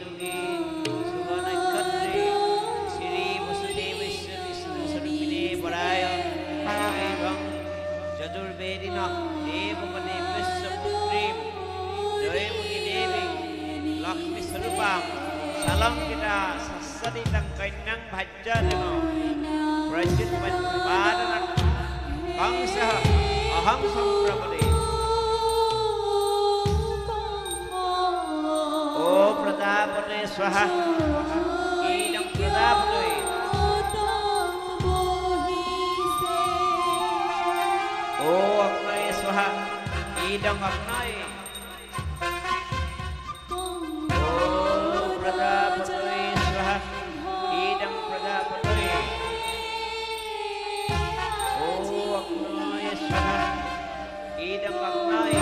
যুগে শুভ নক্ষত্রে শ্রী বসুদেবস্য বিষ্ণু স্বরূপিণে পরায় এবং যজুর্বেদিন দেবদেবস্য পুত্রীম জয়মুখী দেবী লক্ষ্মী স্বরূপাম সালঙ্কিতা সসদিতং কন্যাং ভাজ্যতেন প্রচ্যুৎপাদন কংসঃ অহং সম্প্রপদে ও প্রজাপতে স্বাহা ইদং প্রজাপতয়ে ও অগ্নয়ে স্বাহা ইদং অগ্নয়ে ও প্রজাপতয়ে স্বাহা ইদং প্রজাপতয়ে ও অগ্নয়ে স্বাহা ইদং অগ্নয়ে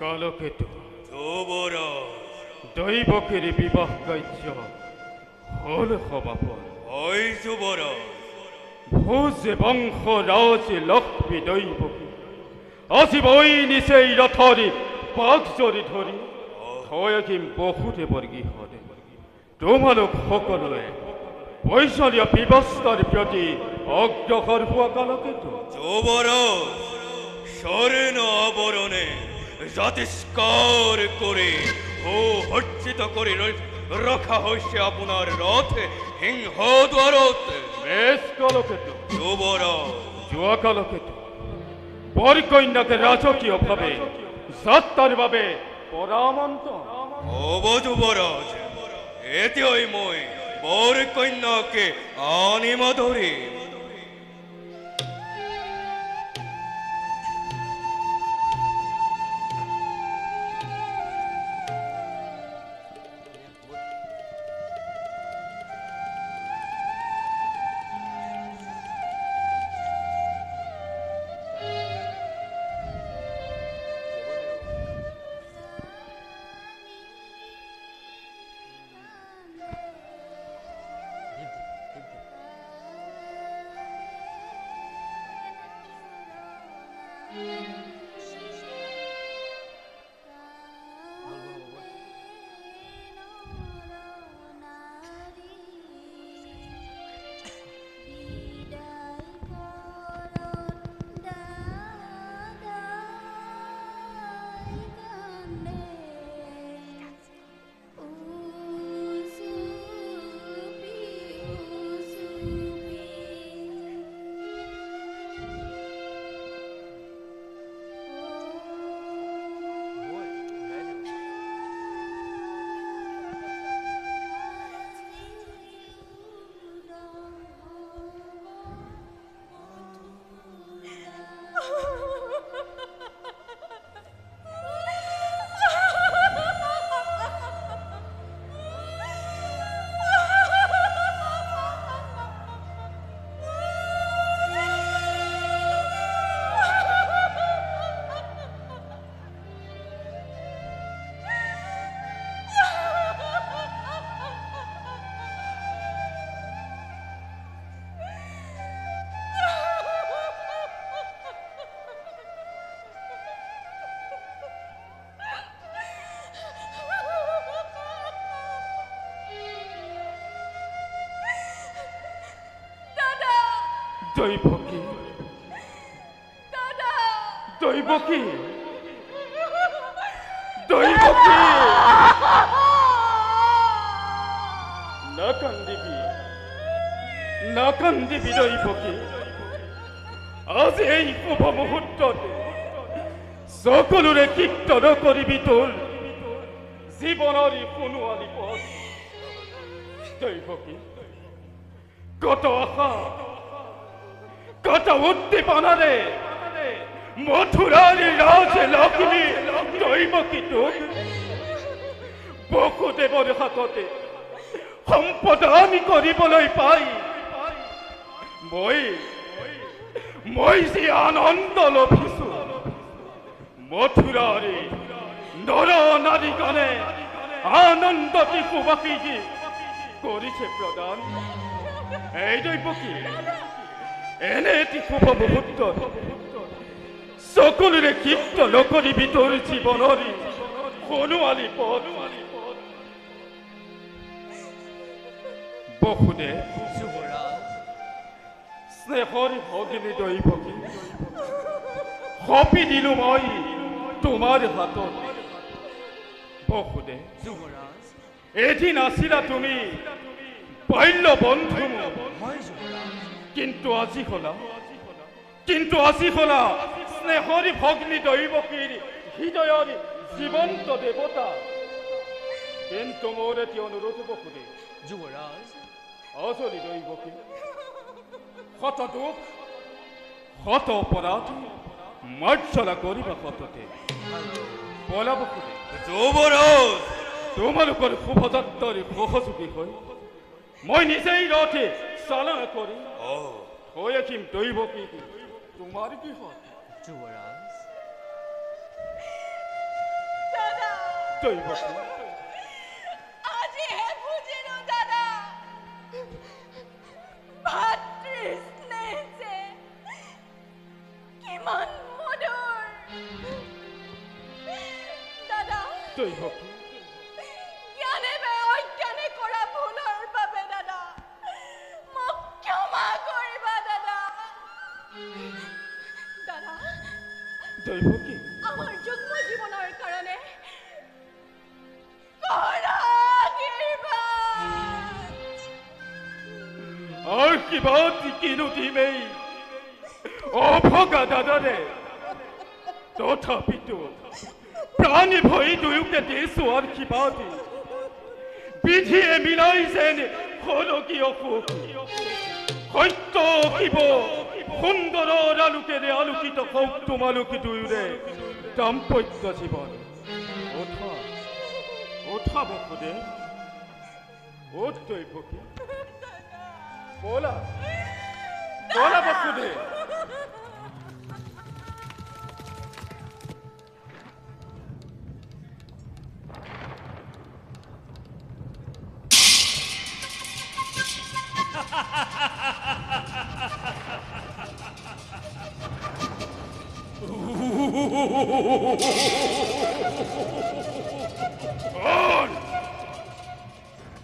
কালকেতু দৈবকের বিবাহ কার্য হল সমাপন। ওই যুবরাজ ভোজ বংশ রাজ লক্ষ্মী দৈবকী আসিব ওই নিচেই রথরে পাক জরি ধরি থয়কিম বহুতে বর্গী হলে তোমালোক সকলোৱে বৈষ্ণৱীয় ব্যৱস্থাৰ প্ৰতি অগ্ৰসৰ হোৱা কালকেতু যুবৰাজ স্বৰ্ণ আবৰণে জাতিষ্কাৰ কৰে ও হৰ্ষিত কৰে ৰাখা হয়েছে আপনাৰ ৰথে সিংহ দ্বাৰত। বেশ কালকেতু যুবৰাজ যোৱা কালকেতু বৰ কন্যাকে ৰাজকীয়ভাৱে যাত্ৰাৰ বাবে পৰামন্ত অব যুবৰাজ এতিয়াই মই বৰ কন্যাকে আনিম ধৰি। দৈবকী দাদা দৈবকী দৈবকী না কান্দিবি দৈবকী আজ এই শুভ মুহূর্ততে সকলোৰে কীৰ্তন কৰিবি তোৰ জীৱনৰ সোণোৱালী পথ দৈবকী কত আশা কত উদ্দীপনাৰে মথুৰাৰ ৰাজ লক্ষ্মী দৈবকী তোক বসুদেৱৰ হাততে সম্পদান কৰিবলৈ পাই মই যে আনন্দ লভিছো মথুৰাৰ নৰ নাৰীগণে আনন্দ শিশুবাসী কৰিছে প্ৰদান এই দৈবকী এনে এটি শুভ মুহূৰ্তত সকলোৰে কীৰ্তন কৰিবি তোৰ জীৱনৰ সোণোৱালী পথ বসুদেৱ যুৱৰাজ স্নেহৰ ভগিনী দৈবকী সঁপি দিলো মই তোমাৰ হাতত বসুদেৱ যুৱৰাজ এদিন আছিলা তুমি বাল্য বন্ধু হয় যুৱৰাজ কিন্তু আজি হলা স্নেহৰ ভগ্নী দৈবকীৰ হৃদয়ৰ জীৱন্ত দেৱতা কিন্তু মোৰ এটি অনুৰোধ বসুদেৱ যুৱৰাজ অজলি দৈবকী শত দুখ শত অপৰাধ মাৰ্জনা কৰিবা সততে বলা বসুদেৱ যুৱৰাজ তোমালোকৰ শুভযাত্ৰাৰ সহযোগী হৈ মই নিজেই ৰথে চালনা কৰি থৈ আহিম দৈবকী তোমাৰ কি হয় যুৱৰাজ দাদা দৈবকী আজিহে বুজিলো দাদা ভাতৃ স্নেহ যে কিমান মধুৰ দাদা দৈবকী জ্ঞানে বে অজ্ঞানে কৰা ভুলৰ বাবে দাদা মোক ক্ষমা কৰিবা দাদা দাদা দৈবকী আমাৰ যুগ্ম জীৱনৰ কাৰণে কৰা আশীৰ্বাদ আর কিবা কিনো দিমেই অভগা দাদারে তথাপিতো প্রাণী ভয় দুয়োকে দিছো আর কিবা দি বিধিয়ে মিলাই যেন হলকি অসুখ সত্য শিৱ সুন্দৰৰ আলোকেৰে আলোকিত হওক তোমালোকে দুয়োৰে দাম্পত্য জীৱন উঠা বসুদেৱ উঠ দৈবকী বলা বসুদেৱ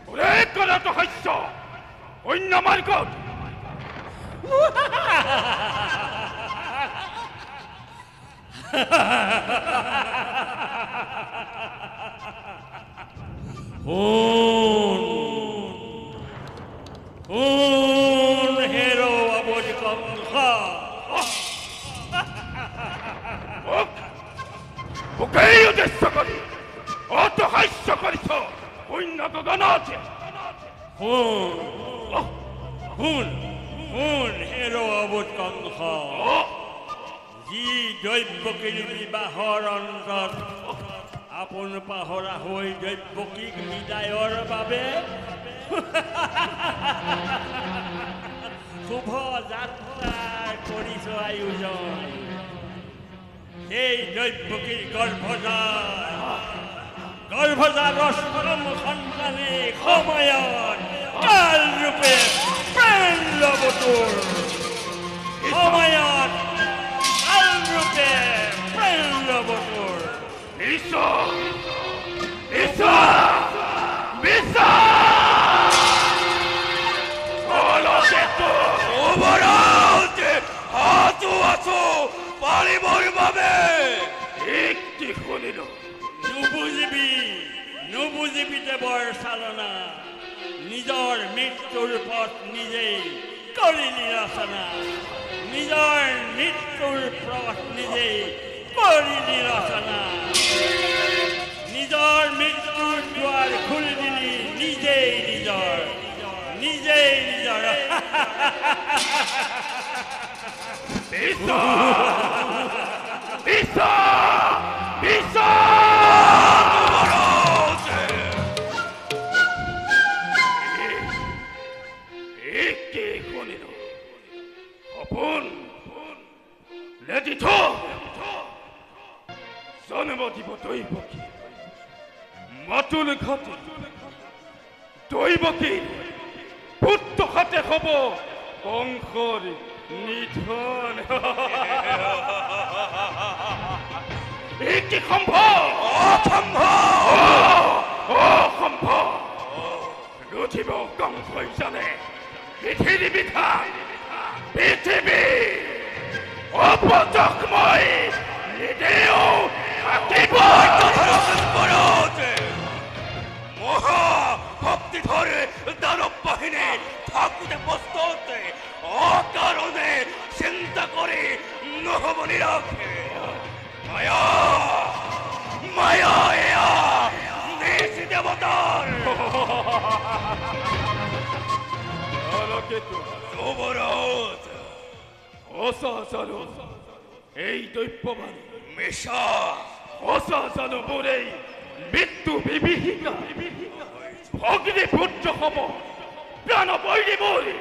ওরে কলাত হাস্য অন্য মার্গত হেরো অবজকংসা ওকেই উদ্দেশ্য করি অত হাস্য করিছ অন্য গগন আছে শুন হেরো অবজকংসা যি দৈবকীৰ বিবাহৰ অন্তত আপোন পাহৰা হৈ দৈবকীক বিদায়ৰ বাবে শুভ যাত্ৰা কৰিছ আয়োজন সেই দৈবকীৰ গৰ্ভজাত অষ্টম সন্তানে সময়ত কাল ৰূপে প্ৰাণ ল'ব তোৰ সময়ত কাল ৰূপে প্ৰাণ ল'ব তোৰ যুৱৰাজ বুজি দেবৰ চালনা নিজৰ মৃত্যুৰ পথ নিজেই কৰিলি ৰচনা নিজৰ মৃত্যুৰ পথ নিজেই কৰিলি ৰচনা নিজৰ মৃত্যুৰ দুৱাৰ খুলি দিলি নিজেই নিজৰ মাতুল ঘাটে দৈবকী পুত্ৰ হাতে হব বংশৰ নিধন কি সম্ভৱ অসম্ভৱ ৰুধিব কংসই জানে পৃথিৱী বিধান পৃথিৱী অপযকময় নিদেও থাকিব মহা ভক্তিধরে দানব বাহিনী ঠাকুরে বস্ততে অকারণে চিন্তা করে নহবনি রাখে মায়া মায়া এয়া দেশি দেবতার যুবরাজ অসাজানো এই দৈব্যবাণী মেশা অসাজানো বলেই মৃত্যু বিভীষিকা ভগ্নী পুত্র হব প্রাণ বৈরি বলি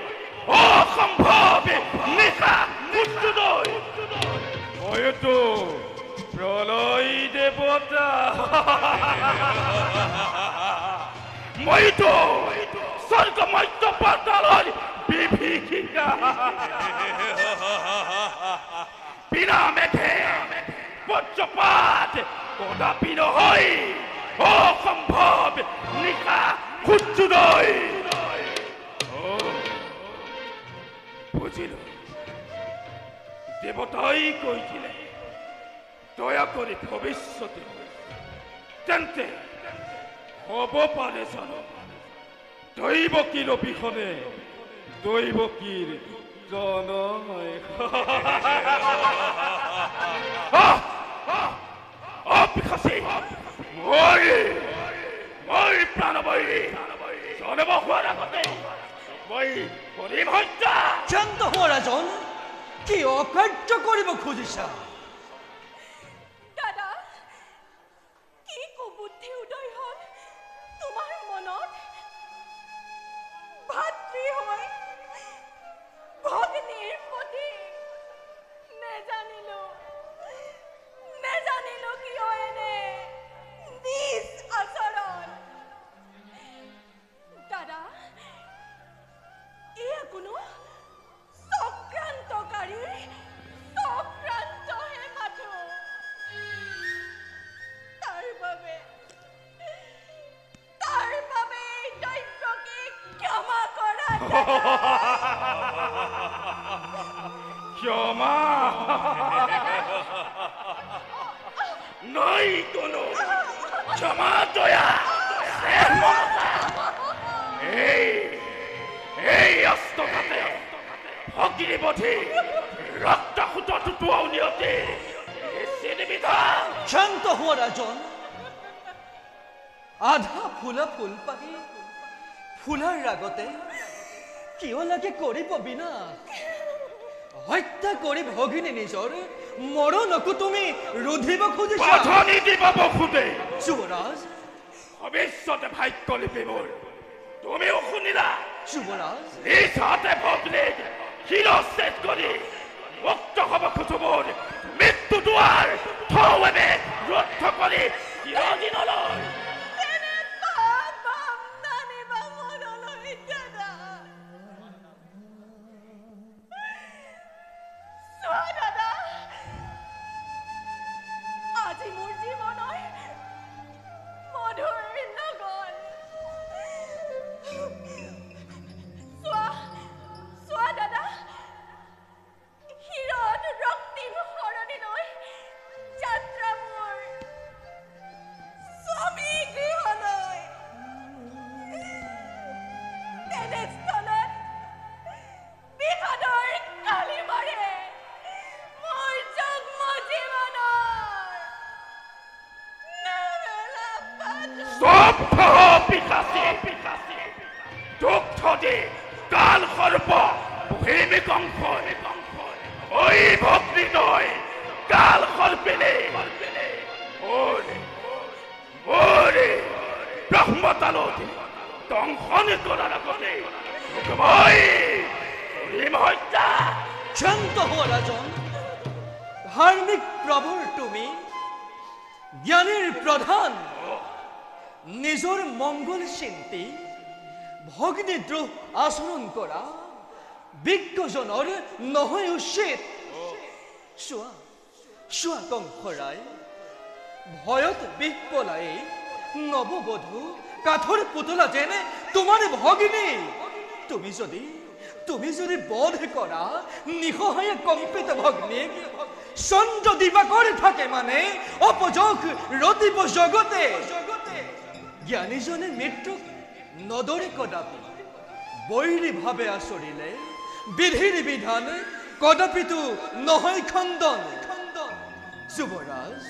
অসম্ভবে নিশা মৃত্যুদয় হয়তো প্রলয় দেবতা মইতো স্বর্গ মৈত্য পাতালয় বিভীষিকা বিনা মেঘে বজ্রপাত কদাপি নহয় অসম্ভৱ নিশা সূৰ্যোদয় বুজিল দেৱতাই কৈছিলে দয়া কৰি ভৱিষ্যতে তেন্তে হ'ব পাৰে জানো দৈৱকীৰ অবিহনে দৈৱকীৰ জনময় অপিখাসী মই প্ৰাণবৈৰী জনম হোৱাৰ আগতে মই কৰিম হত্যা শান্ত হোৱা ৰাজন কি অকাৰ্য কৰিব খুজিছা দাদা কি কুবুদ্ধি উদয় হল তোমাৰ মনত ভাতৃ হৈ ভগ্নীৰ প্ৰতি নেজানিলো কিয় এনে নিজ আচৰণ দাদা এয়া কোনো চক্ৰান্তহে মাথো তাৰ বাবে দৈত্যকে ক্ষমা কৰা ক্ষমা নাই কোনো ক্ষমা দয়া এই অস্তকাতে ভগ্নীবধি ৰক্তসূত টুটুৱাও নিয়তে বিধান শান্ত হোৱা ৰাজন আধা ফুলা ফুল পাহি ফুলাৰ ৰাগতে কিয় লাগে কৰিব বিনা হত্যা কৰি ভগিনী নিজৰ মৰণকো তুমি ৰুধিব খুজিছা বাধনি দিব বখুদে যুৱৰাজ ভৱিষ্যতে ভাগ্য লিপিবোৰ তুমিও শুনিলা যুৱৰাজ নিজ হাতে ভগ্নীক শিৰচ্ছেদ কৰি মুক্ত হ'ব খুজুবোৰ মৃত্যু দুৱাৰ থৌ এবে ৰুদ্ধ কৰি চিৰদিনলৈ আজি মোৰ জীৱনৰ মধুৰ লগন চোৱা দাদা শিৰত ৰক্তিম সৰণি লৈ যাত্ৰা মোৰ স্বামীক পদে কাল সর্প ভূমি কংস ওই ভক্তি নয় কাল সর্পেনে ওরে ব্রহ্মতালতে দংশন করার আগতে মই হত্যা শান্ত হো রাজন। ধার্মিক প্রভুর তুমি জ্ঞানের প্রধান, নিজের মঙ্গল চিন্তি ভগ্নিদ্রোহ আচরণ করা বিজ্ঞজনৰ নহয় উচিত। চোৱা চোৱা কংসৰাই ভয়ত বিষ পলাই নৱবধূ কাঠৰ পুতলা যেনে তোমাৰ ভগিনী। তুমি যদি বধ কৰা নিসহায় কম্পিত ভগ্নীক চন্দ্ৰ দিবাকৰ থাকে মানে অপযোগ ৰতিব জগতে। জ্ঞানীজনে মৃত্যুক নদৰে কদাপি বৈৰী ভাৱে আচৰিলে বিধিৰ বিধান কদাপিতো নহয় খণ্ডন। যুৱৰাজ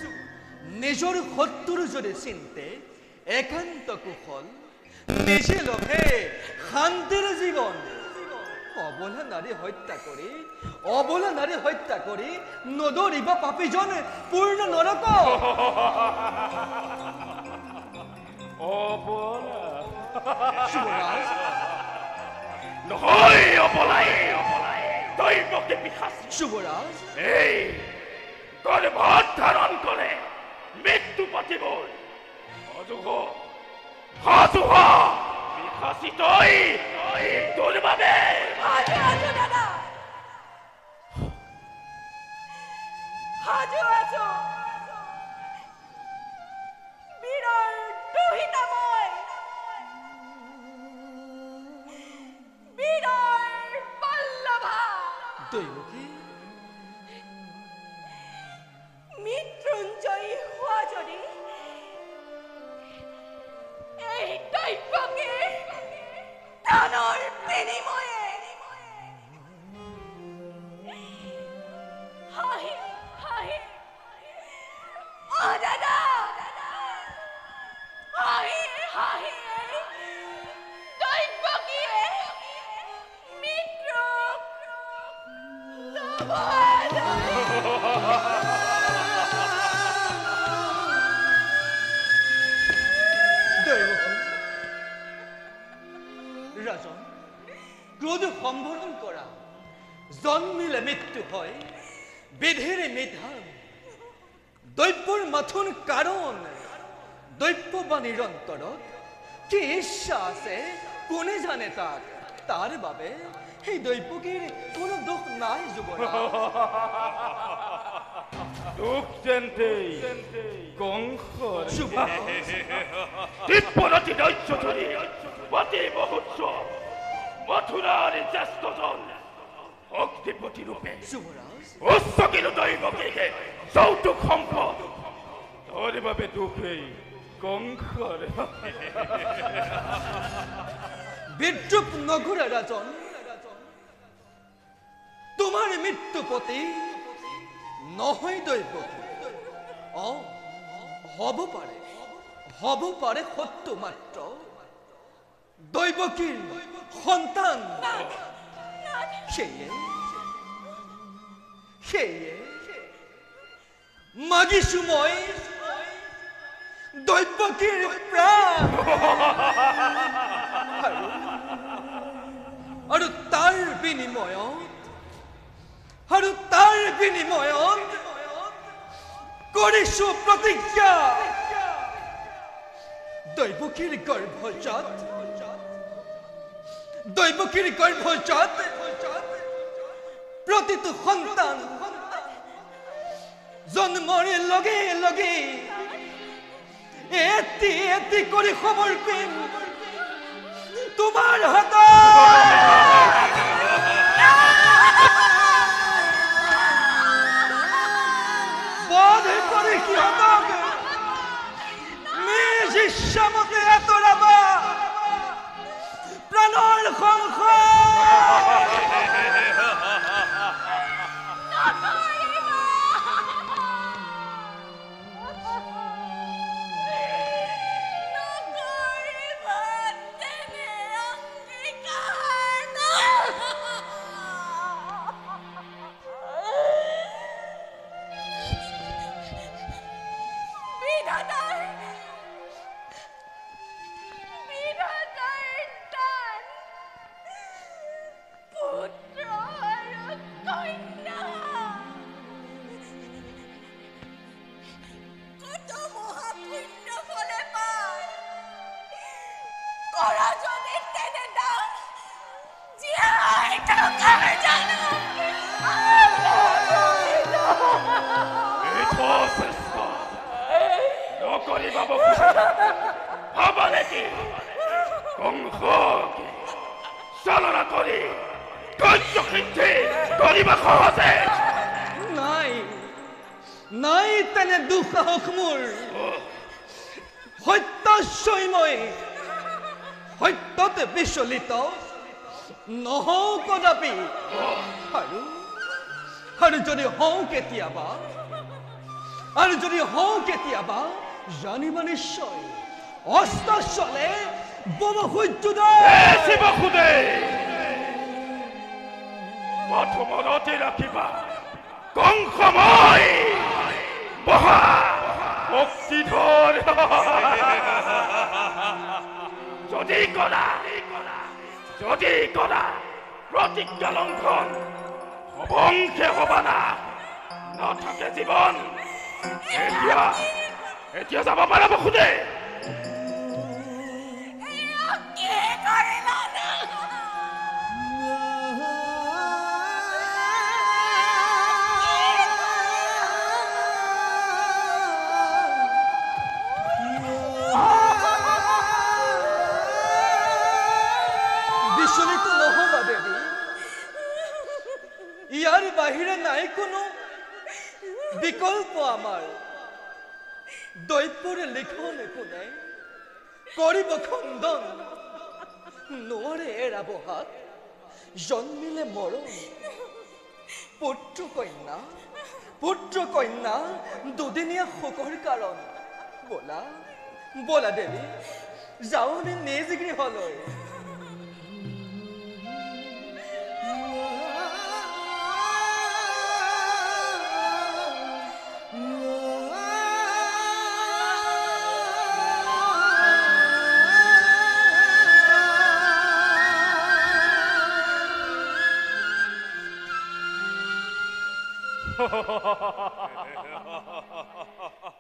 নিজৰ শত্ৰুৰ যদি চিন্তে একান্ত কুশল নিজে লভে শান্তিৰ জীৱন। অবলা নাৰী হত্যা কৰি নদৰিবা পাপীজন পূৰ্ণ নৰক। যুৱৰাজ নহয় অবলাই দৈবকে পিশাচি যুৱৰাজ এই গৰ্ভত ধাৰণ কৰে মৃত্যু পাতিবই অযুগ হাজুহ পিশাচি তই তোৰ বাবে হাজু আছো দাদা, হাজু আছো। বীৰৰ দুহিতা মই, বীৰৰ পল্লভা। দৈবকী মৃত্যুঞ্জয়ী হোৱা যদি এই দৈবকে প্ৰাণৰ বিনিময়ে হাঁহি হাঁহি অ দাদা হাঁহি হাঁহি দৈবকীয়ে মৃত্যুক রাজন ক্রোধ সম্বরণ করা জন্মিলে মৃত্যু হয় বিধির বিধান। দৈব্যর মাথুন কারণ দৈব্যবাণীর অন্তরত কি ইচ্ছা আছে কোনে জানে তার বাবে এই দৈব্যকীর কোনো দোষ নাই। যুবরাজ দুখ তেন্তেই কংসৰ দিব্যৰতি দৈত্য ধৰি পতি মহোৎস মথুৰাৰ জ্যেষ্ঠজন অগ্নিপতি ৰূপে যুবৰাজ উৎসকিল দৈবকে যৌতুক সম্পদ তোৰ বাবে দুখেই কংসৰ বিদ্ৰুপ নগৰা ৰাজন, তোমাৰ মৃত্যুপতি নহয় দৈবকী। হব পাৰে সত্য মাত্ৰ দৈবকীৰ সন্তান। সেয়ে মাগিছো মই দৈবকীৰ প্ৰাণ। আৰু তাৰ বিনিময়ত কৰিছো প্ৰতিজ্ঞা দৈবকীৰ গৰ্ভজাত প্ৰতিটো সন্তান জন্মৰে লগে লগে এটি এটি কৰি সমৰ্পিম তোমাৰ হাতত। বধ কৰি সিহঁতক নিজ ইচ্ছামতে আঁতৰাবা প্ৰাণৰ সংসাৰ। নকৰিবা তেনে অঙ্গীকাৰ। কৰা যদি তেনেদা জীয়াই থকাৰ জানো এইটো চেষ্টা নকৰিবা ভাবা নেকি কংসক চালনা কৰি কাৰ্যসিদ্ধি কৰিবা সহজে নাই নাই তেনে দুঃসাহস মোৰ সত্যাশ্ৰয় মই সত্যতে বিচলিত নহওঁ কদাপি আৰু যদি হওঁ কেতিয়াবা জানিবা নিশ্চয় অস্তাচলে শিৱসুদে মনতে ৰাখিবা কংসময় মহা শক্তিধৰ যদি কৰা প্ৰতিজ্ঞা লংঘন অবংশে হবা না নাথাকে জীৱন এতিয়া যাব পাৰা বসুদে বিচলিত নহবা দেৱী ইয়াৰ বাহিৰে নাই কোনো বিকল্প আমাৰ দৈত্যৰে লিখন কোনে কৰিব খণ্ডন নোৱাৰে এৰাব হাত জন্মিলে মৰণ পুত্ৰ কন্যা দুদিনীয়া শোকৰ কাৰণ বলা দেৱী যাওঁনে নিজ গৃহলৈ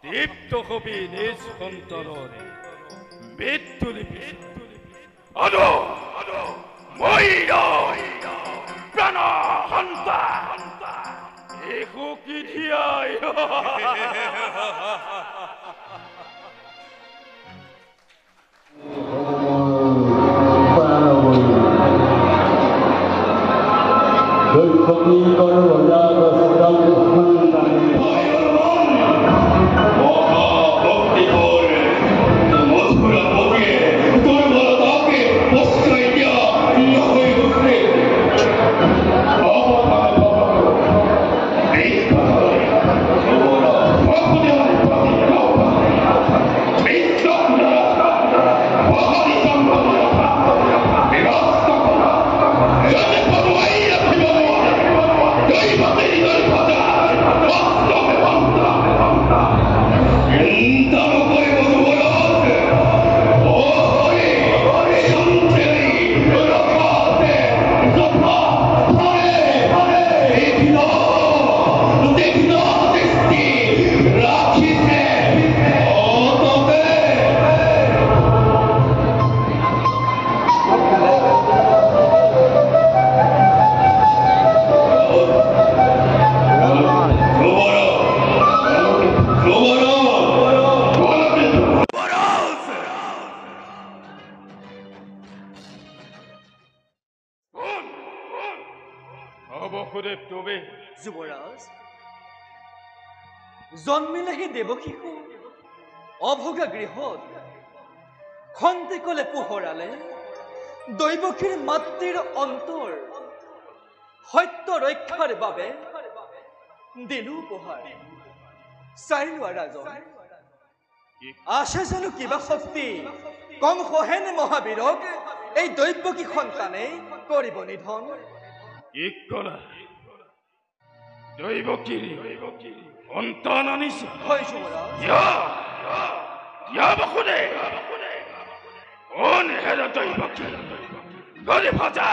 দীপ্ত কবি নিজ সন্তানৰে মৃত্যু লিপি মই প্ৰাণ সন্তান একো কি ধিয়াই যুৱৰাজ জন্মিলেহি দেৱশিশু অভোগা গৃহত খন্তেকলে পোহৰালে দৈৱকীৰ মাতৃৰ অন্তৰ সত্য ৰক্ষাৰ বাবে দিলো উপহাৰ চাই লোৱা ৰাজন আছে জানো কিবা শক্তি কংসহেন মহাবীৰক এই দৈৱকী সন্তানে কৰিব নিধন দৈৱকীৰ সন্তান আনিছে হয় যুৱৰাজ বসুদে কোন হেৰ দৈৱকী গৰি ভজা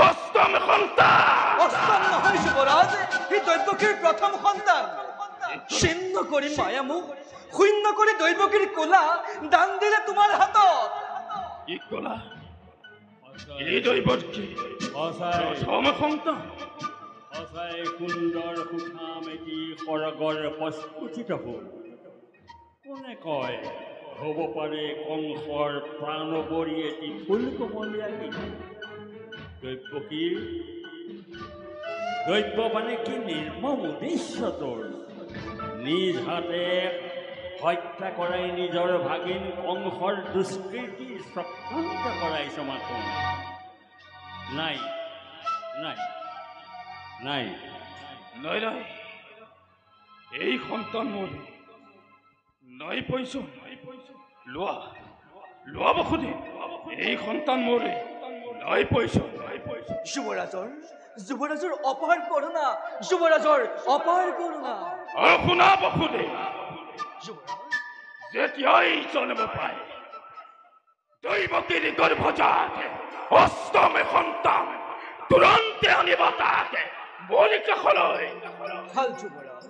অষ্টম সন্তান অষ্টম নহয় যুৱৰাজ এই দৈৱকীৰ প্ৰথম সন্তান ছিন্ন কৰি মায়া মোক শূন্য কৰি দৈৱকীৰ কোলা দান দিলে তোমাৰ হাতত কি কলা এই দৈৱত কি সন্তান সঁচাই সুন্দৰ সুঠাম এটি সৰগৰ প্ৰস্ফুটিত ফুল কোনে কয় হ'ব পাৰে কংসৰ প্ৰাণবৰী এটি ফুল কোমলীয়া দৈৱকীৰ দৈৱ মানে কি নিৰ্মম উদ্দেশ্য তোৰ নিজ হাতে হত্যা কৰাই নিজৰ ভাগিন কংসৰ দুষ্কৃতি চক্ৰান্ত কৰাইছ মাথো নাই নাই নাই নাই নাই এই সন্তান মোৰ নাই পইছো লোৱা লোৱা বসুধি এই সন্তান মোৰ নাই পইছো যুৱৰাজৰ অপাৰ কৰোণা যুৱৰাজৰ অপাৰ কৰোণা আৰু শুনা বসুধি যেতিয়াই জন্ম পায় দৈৱকীৰ গৰ্ভজাত অষ্টম সন্তান তুৰন্তে আনিব তাকে বলি কাষলৈ ভাল যুৱৰাজ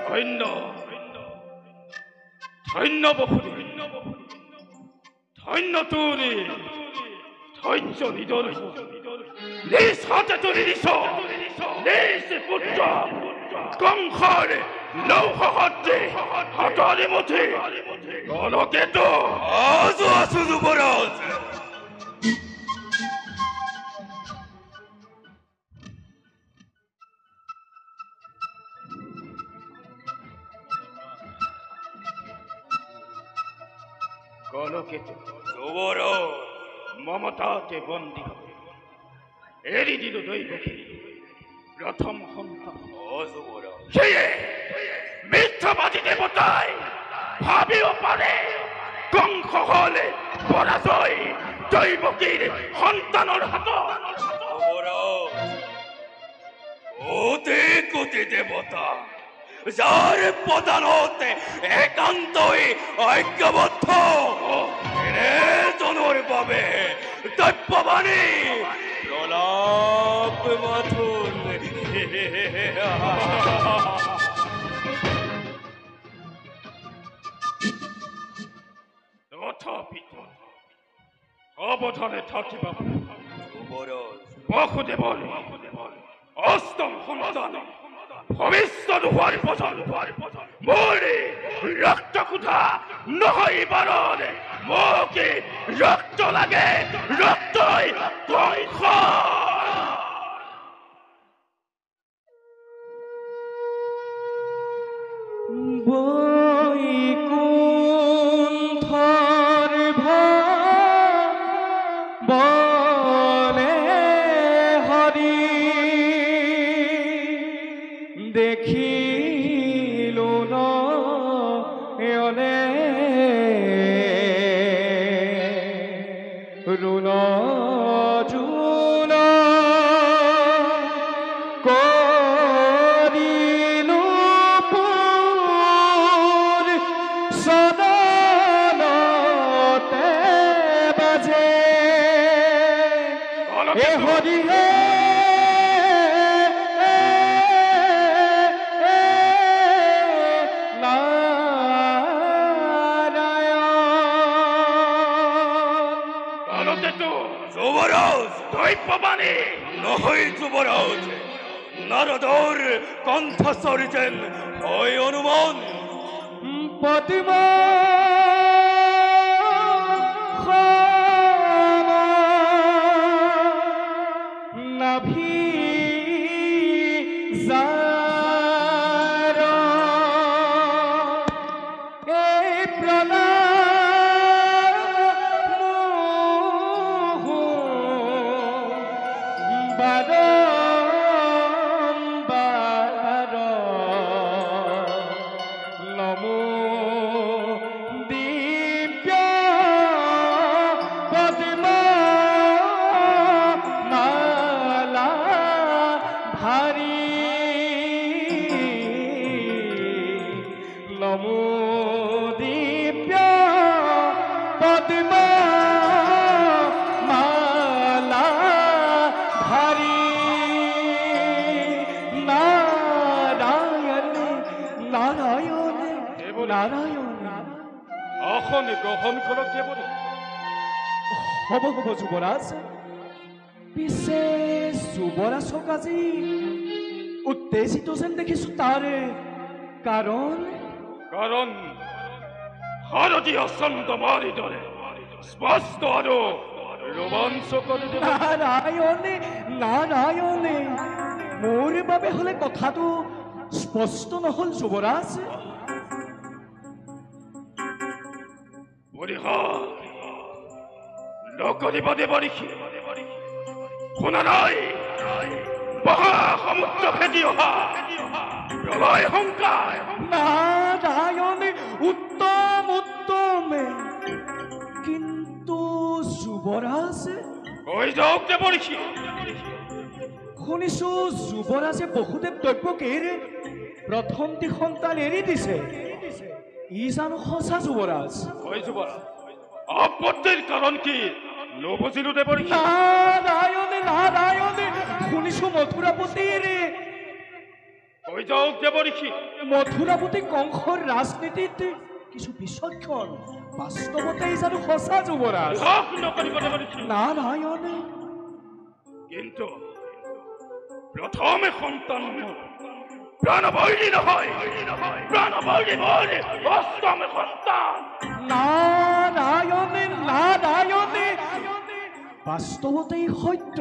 ধন্য ধন্য বসুধি ধন্য তোৰে ধৈৰ্য নিদৰ নিজ হাতে তুলি দিছ নিজ পুত্ৰ কংসৰ লৌহসদৃ হাতৰে মুঠি কলকেতো আজো আছো যুৱৰাজ কলকেতো যুৱৰাজ মমতাতে বন্দী এৰি দিলো দৈৱকী প্ৰথম সন্তান যুৱৰাজ সেয়ে মিথ্যাবাদী দেৱতাই ভাবিব পাৰে কংস হলে পৰাজয় দৈৱকীৰ সন্তানৰ হাতত যুৱৰাজ কোটি কোটি দেৱতা যাৰ পদানতে একান্তই ঐক্যবদ্ধ এনেজনৰ বাবে দৈৱবাণী প্ৰলাপ মাথোন তথাপিতো সাৱধানে থাকিবা যুৱৰাজ বসুদেৱৰ অষ্টম সন্তান ভৱিষ্যত হোৱাৰ পৰ্যন্ত মোৰ ৰক্তকোঠা নহয় বাৰণ মোক ৰক্ত লাগে ৰক্তই কংস বৈকুণ্ঠৰ বলে হৰি দেখিলো নয়নে ৰুণ জুন কৰিলো পুৰ সদনতে বাজে এ হৰিহে যুৱৰাজ দৈৱবাণী নহয় যুৱৰাজ নাৰদৰ কণ্ঠস্বৰ যেন হয় অনুমান পদ্ম নাভি যাৰ এই বাৰম্বাৰ নমো নাৰায়ণ দেবৰী। নাৰায়ণ আসনে গ্ৰহণ কৰক দেবৰী। হ'ব হ'ব যুৱৰাজ পিছে যুৱৰাজক আজি উত্তেজিত যেন দেখিছো তাৰে কাৰণ কাৰণ শাৰদীয় ছন্দমাৰি দৰে স্পষ্ট আৰু ৰোমাঞ্চকৰ দেবৰী। নাৰায়ণে নাৰায়ণে মোৰ বাবে হলে কথাটো স্পষ্ট নহল যুৱৰাজ পৰিহাৰ নকৰিব দেবৰী। শুনা নাই মহাসমুদ্ৰ ভেদি অহা প্ৰলয় সংকাৰ। নাৰায়ণে উত্তম উত্তম কিন্তু যুৱৰাজ কৈ যাওক দেবৰী। শুনিছো যুৱৰাজে বহুদেৱ দৈৱকীৰ প্ৰথমটি সন্তান এৰি দিছে ই জানো সঁচা যুৱৰাজ কৈ যুৱৰাজ আপত্তিৰ কাৰণ কি নবুজিলো দেবৰী। নাৰায়ণে নাৰায়ণে শুনিছো মথুৰাপতিৰ কৈ যাওক দেবৰী। মথুৰাপতি কংসৰ ৰাজনীতিত কিছু বিচক্ষণ বাস্তৱতে ই জানো সঁচা যুৱৰাজ লাভ নকৰিব দেবৰী। নাৰায়ণে কিন্তু প্ৰথমে সন্তান প্ৰাণবৈৰী নহয়, প্ৰাণবৈৰী মোৰ অষ্টম সন্তান। নাৰায়ণে নাৰায়ণে বাস্তৱতেই সত্য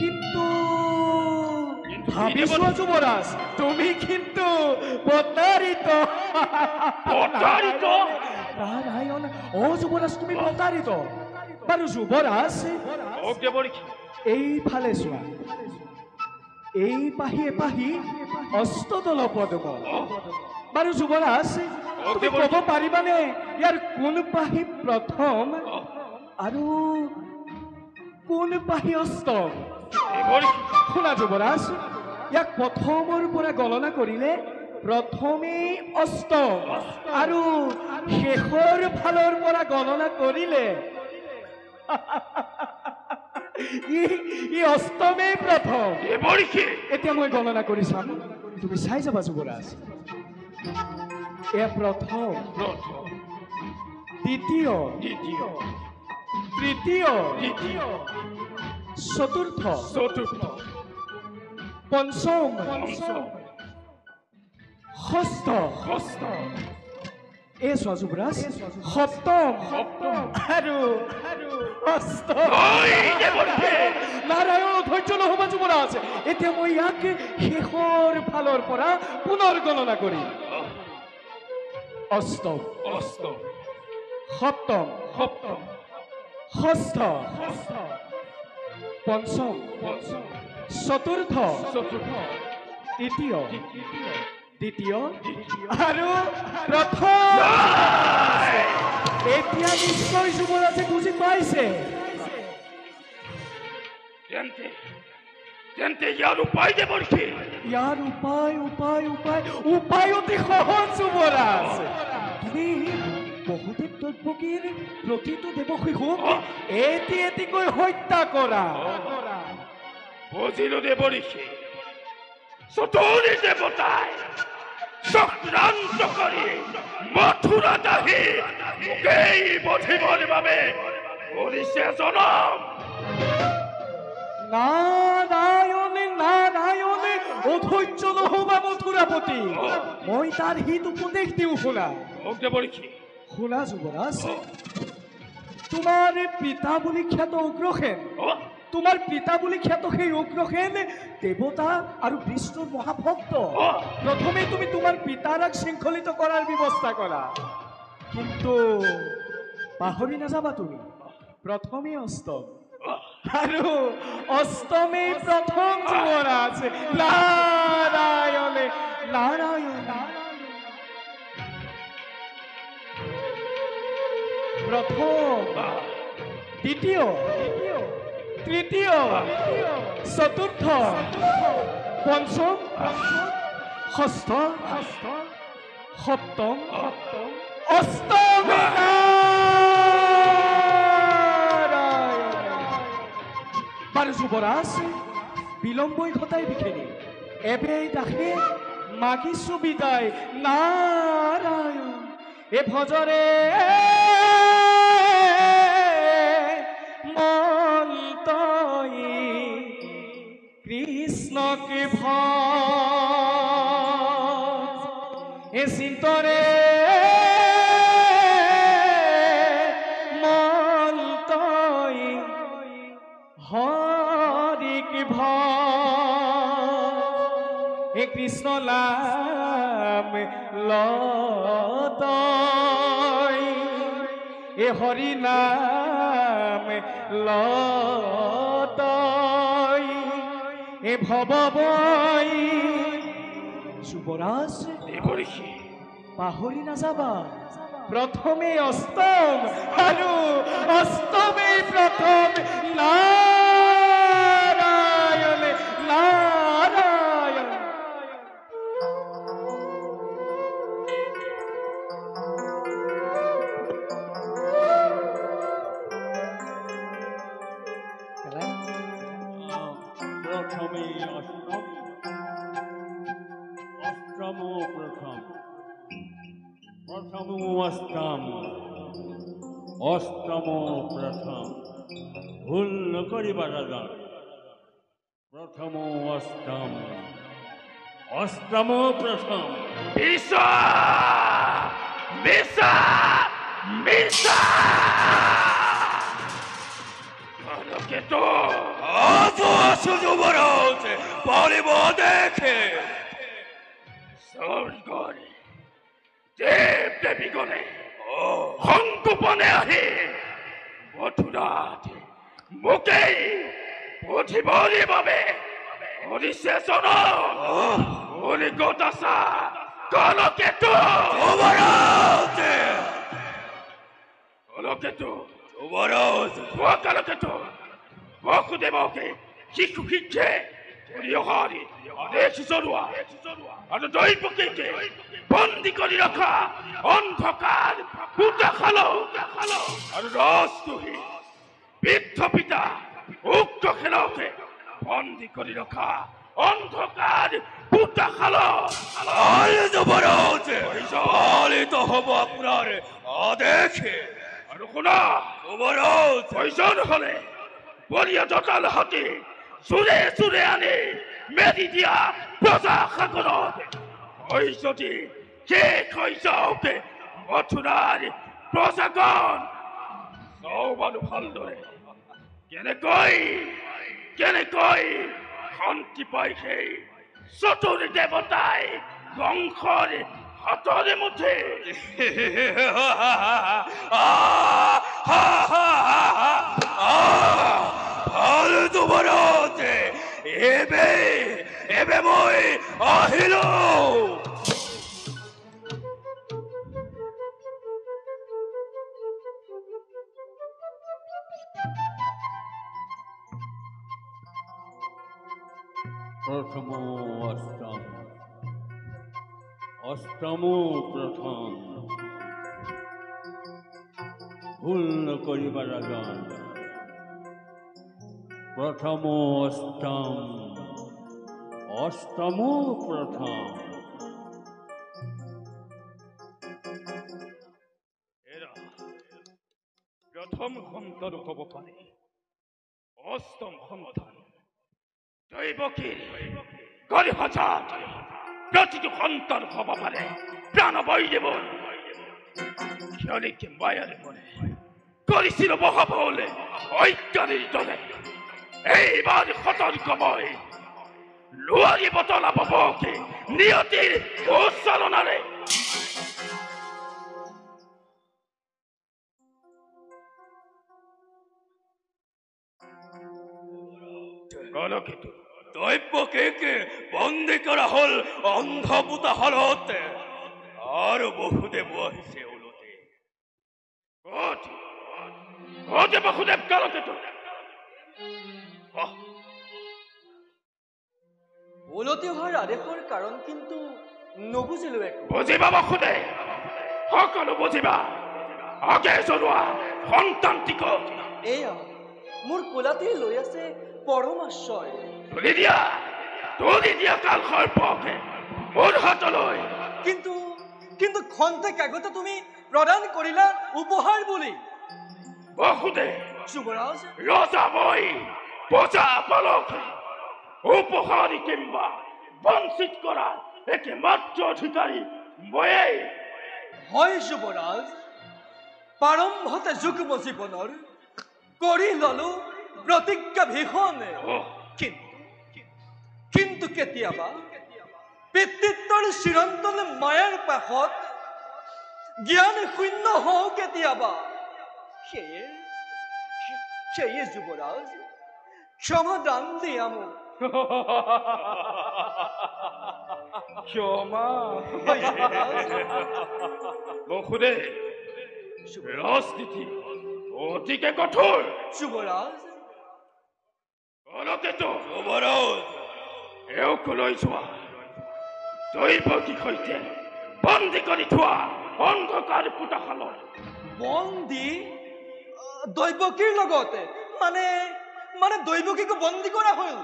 কিন্তু ভাবিছোৱা যুৱৰাজ তুমি কিন্তু প্ৰতাৰিত প্ৰতাৰিত? নাৰায়ণ অ যুৱৰাজ তুমি প্ৰতাৰিত বাৰু যুৱৰাজ ওক দেবৰী। এইফালে চোৱা এই পাহি এপাহি অষ্টদল পদম বাৰু যুৱৰাজ তুমি ক'ব পাৰিবানে ইয়াৰ কোন পাহি প্ৰথম আৰু কোন পাহি অষ্টম দেবৰী। শুনা যুৱৰাজ ইয়াক প্ৰথমৰ পৰা গণনা কৰিলে প্ৰথমেই অষ্টম আৰু শেষৰ ফালৰ পৰা গণনা কৰিলে ই অষ্টমেই প্ৰথম দেবৰী। এতিয়া মই গণনা কৰি চাম তুমি চাই যাবা যুৱৰাজ এয়া প্ৰথম প্ৰথম, দ্বিতীয় দ্বিতীয়, তৃতীয় তৃতীয়, চতুৰ্থ চতুৰ্থ, পঞ্চম পঞ্চম, ষষ্ঠ ষষ্ঠ, এই চোৱা যুৱৰাজ সপ্তম সপ্তম। আৰু অষ্টম ঐ দেবৰী। নাৰায়ণ ধৈৰ্য নহ'ব যুৱৰাজ এতিয়া মই ইয়াক শেষৰ ফালৰ পৰা পুনৰ গণনা কৰিম অষ্টম অষ্টম, সপ্তম সপ্তম, ষষ্ঠ ষষ্ঠ, পঞ্চম পঞ্চম, চতুৰ্থ চতুৰ্থ, তৃতীয় তৃতীয়, দ্বিতীয় আৰু প্ৰথম এতিয়া নিশ্চয় যুৱৰাজে বুজি পাইছে তেন্তে তেন্তে ইয়াৰ উপায় দেবৰী। ইয়াৰ উপায় উপায় উপায় উপায় অতি সহজ যুৱৰাজ তুমি বহুদেৱ দৈৱকীৰ প্ৰতিটো দেৱশিশুক এটি এটিকৈ হত্যা কৰা বুজিলো দেবৰী। চতুৰি দেৱতাই চক্ৰান্ত কৰি মথুৰাত আহি মোকেই বধিবৰ বাবে কৰিছে জনম। নাৰায়ণে নাৰায়ণে অধৈৰ্য নহবা মথুৰাপতি মই তাৰ হিত উপদেশ দিওঁ শুনা ওক দেবৰী। শুনা যুৱৰাজ তোমাৰ পিতা বুলি খ্যাত উগ্ৰসেন তোমাৰ পিতা বুলি খ্যাত সেই উগ্ৰসেন দেৱতা আৰু বিষ্ণুৰ মহাভক্ত প্ৰথমে তুমি তোমাৰ পিতাৰাক শৃংখলিত কৰাৰ ব্যৱস্থা কৰা কিন্তু পাহৰি নাযাবা তুমি প্ৰথমে অষ্টম আৰু অষ্টমেই প্ৰথম যুৱৰাজ নাৰায়ণে নাৰায়ণ প্ৰথম দ্বিতীয় তৃতীয় চতুৰ্থ পঞ্চম ষষ্ঠ সপ্তম অষ্টম বাৰু যুৱৰাজ বিলম্বই ঘটাই বিখেনি এবে দাসে মাগিছো বিদায় নাৰায়ণ এ ভজৰে মন তই কৃষ্ণকে ভজ এ চিন্তৰে মন তই হৰিক ভজ এ কৃষ্ণ নাম লতই এ হৰি নাম লতই এ ভৱবৈ যুৱৰাজ পাহৰি নাযাবা প্ৰথমে অষ্টম আৰু অষ্টমে প্ৰথম নাৰায়ণ নাৰায়ণ প্রথমে অষ্টম অষ্টম প্রথম প্রথম অষ্টম অষ্টম প্রথম ভুল নকরিবা রাজা প্রথম অষ্টম অষ্টম প্রথম মিছা মিছা মিছা কলকেতু আসো যুবরাজ পারিব দেখে স্বর্গরে দেব দেবীগণে সংকোপনে আহি মথুৰাত মোকেই পুথিবলিৰ বাবে হৰিশেষন হৰিগতাসা কলকেতু যুবৰাজ কলকেতু যুবৰাজ কলকেতু বসুদেৱকে শিশু শিক্ষে কৰি অহাৰি আদেশ জনোৱা আৰু দৈৱকীকে বন্দী কৰি ৰখা অন্ধকাৰ পুতাখালো আৰু ৰজদোহী বৃদ্ধ পিতা উক্ত খেলকে বন্দী কৰি ৰখা অন্ধকাৰ পুতাখালো যুবৰাজ পালিত হব আপনাৰ আদেশে আৰু শুনা যুবৰাজ প্ৰয়োজন হলে বলিয়া দতাল হাতী চুৰে চুৰে আনি মেলি দিয়া প্ৰজাসাগৰত হৈ যদি শেষ হৈ যাওক মথুৰাৰ প্ৰজাগণ চৌবানো ভালদৰে কেনেকৈ শান্তি পাই সেই চতুৰ দেৱতাই বংশৰ হাতৰে মুঠে ভাল যুবরাজ এবে মই আহিলো প্রথম অষ্টম অষ্টম প্রথম ভুল নকরিবা রাজন প্রথম অষ্টম অষ্টম প্রথম এরা প্রথম সন্তান হব পাৰে অষ্টম সন্তান দৈৱকীৰ গৰিহজাত প্ৰতিটো সন্তান হব পাৰে প্ৰাণবৈ দেৱ ক্ষণিকে মায়াৰে মনে কৰিছিল মহাবলে অজ্ঞানীৰ দলে এইবাৰ সতৰ্ক মই লোৱাৰী বতলা পাবকে নিয়তিৰ উচ্চাৰণাৰে কলকেতু দৈবকে বন্দী কৰা হল অন্ধপুতা হলতে আৰ বহুদেব আহিছে ওলতে কত বসুদেৱ কলকেতু ওলতি অহাৰ আদেশৰ কাৰণ কিন্তু নুবুজিলো একো বুজিবা বসুদেৱ সকলো বুজিবা আগে জনোৱা সন্তানটিক এয়া মোৰ কোলাতেই লৈ আছে পৰমাশ্ৰয় তুলি দিয়া কাল সৰ্পকে মোৰ হাতলৈ। কিন্তু কিন্তু খন্তেক আগতে তুমি প্ৰদান কৰিলা উপহাৰ বুলি। বসুদেৱ, যুৱৰাজ, ৰজা মই, প্ৰজা পালক, উপহাৰ কিম্বা বঞ্চিত কৰা একমাত্ৰ অধিকাৰী ময়েই। হয় যুৱৰাজ, প্ৰাৰম্ভতে যুগ্ম জীৱনৰ কৰি ললো প্ৰতিজ্ঞা ভীষণ। কিন্তু কেতিয়াবা পিতৃত্বৰ চিৰন্তন মায়াৰ পাশত জ্ঞান শূন্য হওঁ কেতিয়াবা। সেয়ে যুৱৰাজ, ক্ষমা দান দিয়া মোক। ক্ষমা হয় যুৱৰাজ। বসুদেৱ, ৰাজনীতি অতিকে কঠোৰ। যুৱৰাজ, অলকেতো যুৱৰাজ, এওঁক লৈ যোৱা দৈৱকীৰ সৈতে বন্দী কৰি থোৱা অন্ধকাৰ পোতাশালত। বন্দী দৈৱকীৰ লগতে মানে দৈৱকীকো বন্দী কৰা হ'ল।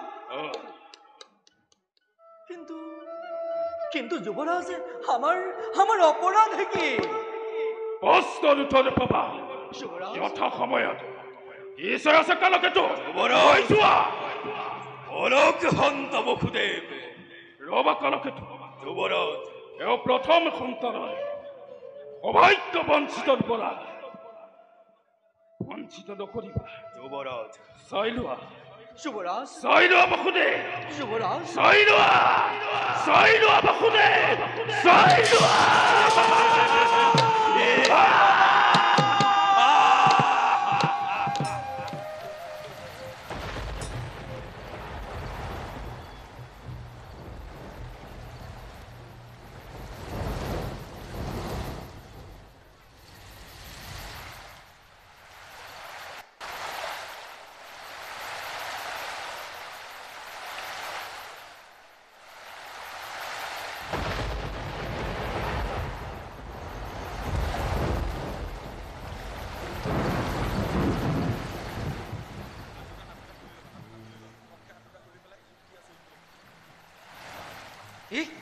কিন্তু যুৱৰাজ, আমাৰ অপৰাধ কি? প্ৰশ্নৰ উত্তৰ পাবা যুৱৰাজ, যথা সময়ত। ঈশ্বৰ আছে কালকেতো লৈ যোৱা। অলক সন্ত বসুদেৱ, ৰবা কালকেতো যুৱৰাজ, এওঁ প্ৰথম সন্তানৰ সৌভাগ্য বঞ্চিতৰ পৰা বঞ্চিত নকৰিবা। যুৱৰাজ, চাই লোৱা, যুৱৰাজ, চাই লোৱা বসুদেৱ, যুৱৰাজ, চাই লোৱা, চাই লোৱা বসুদেৱ, চাই লোৱা।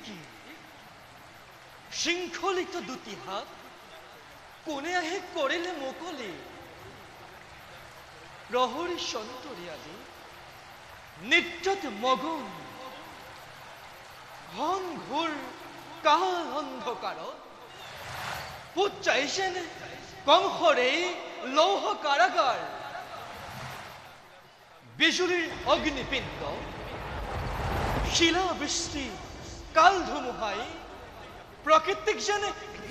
কি শৃংখলিত দুটি হাত কোনে আহে কৰিলে মুকলি। প্ৰহৰী সন্তৰী আদি নৃত্যত মগন, ঘন ঘোৰ কাল অন্ধকাৰত পুচ্চাইছেন কংসৰে লৌহ কাৰাগাৰ। বিজুলীৰ অগ্নিপিণ্ড, শিলাবৃষ্টি, কাল ধুমুহাই প্ৰকৃতিক যেন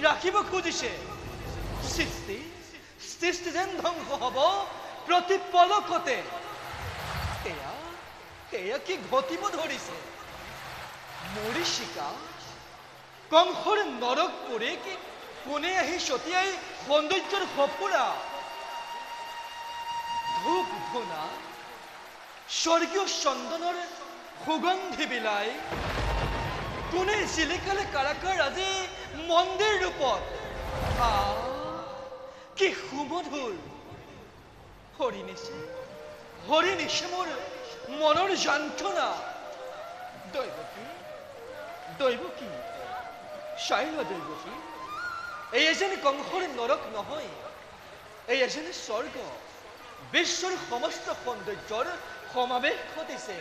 ৰাখিব খুজিছে। সৃষ্টি যেন ধ্বংস হব প্ৰতি পলকতে। এয়া কি ঘটিব ধৰিছে? মৰীচিকা, কংসৰ নৰকপুৰীক কোনে আহি ছটিয়াই সৌন্দৰ্যৰ সঁফুৰা। ধূপ ধূনা, স্বৰ্গীয় চন্দনৰ সুগন্ধি বিলাই কোনে জিলিকালে কাৰাকাৰ আজি মন্দিৰ ৰূপত। কি সুমধুৰ। হৰিণিছে মোৰ মনৰ যন্ত্ৰণা। দৈৱকী, চাই লোৱা দৈৱকী, এই যেন কংসৰ নৰক নহয়, এই যেন স্বৰ্গ। বিশ্বৰ সমস্ত সৌন্দৰ্যৰ সমাৱেশ ঘটিছে।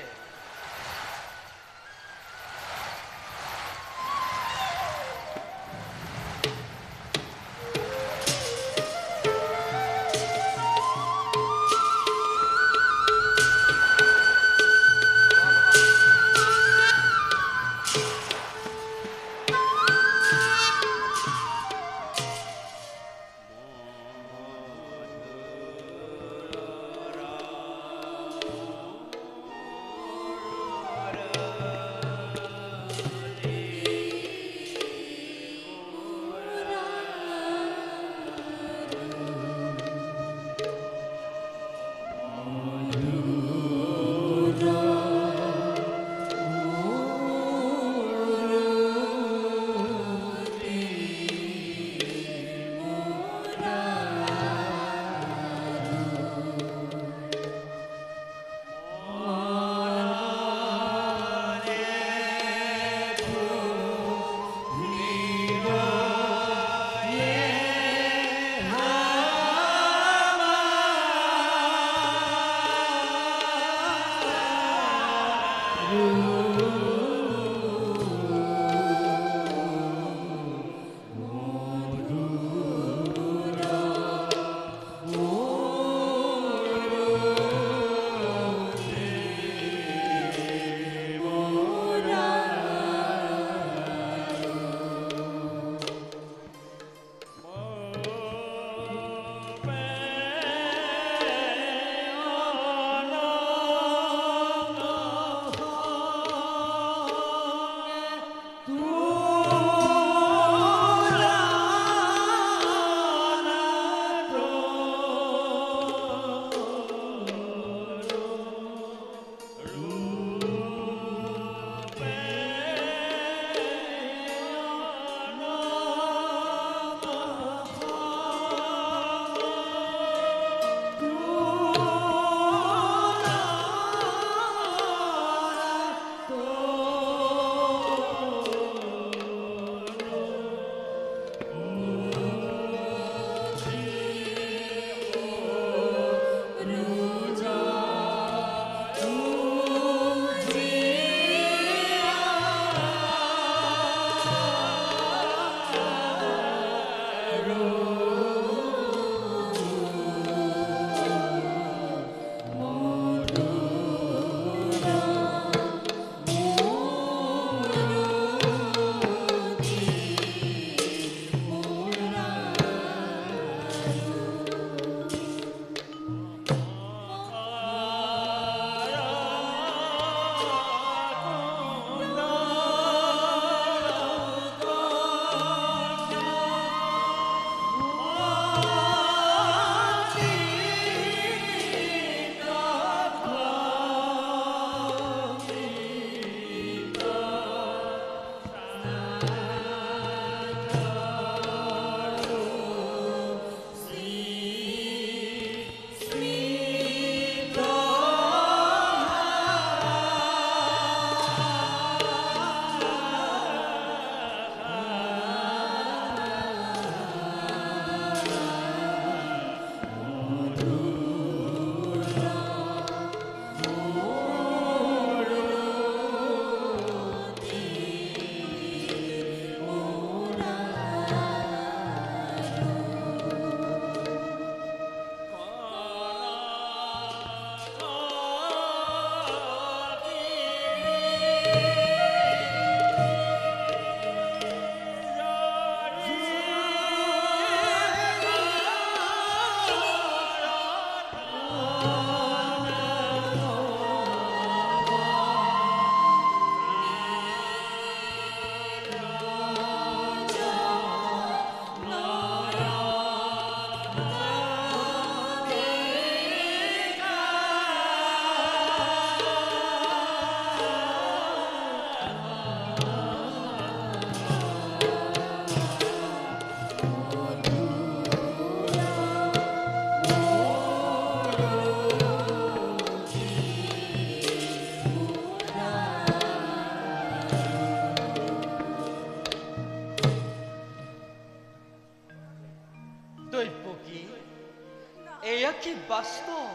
কি বাস্তৱ?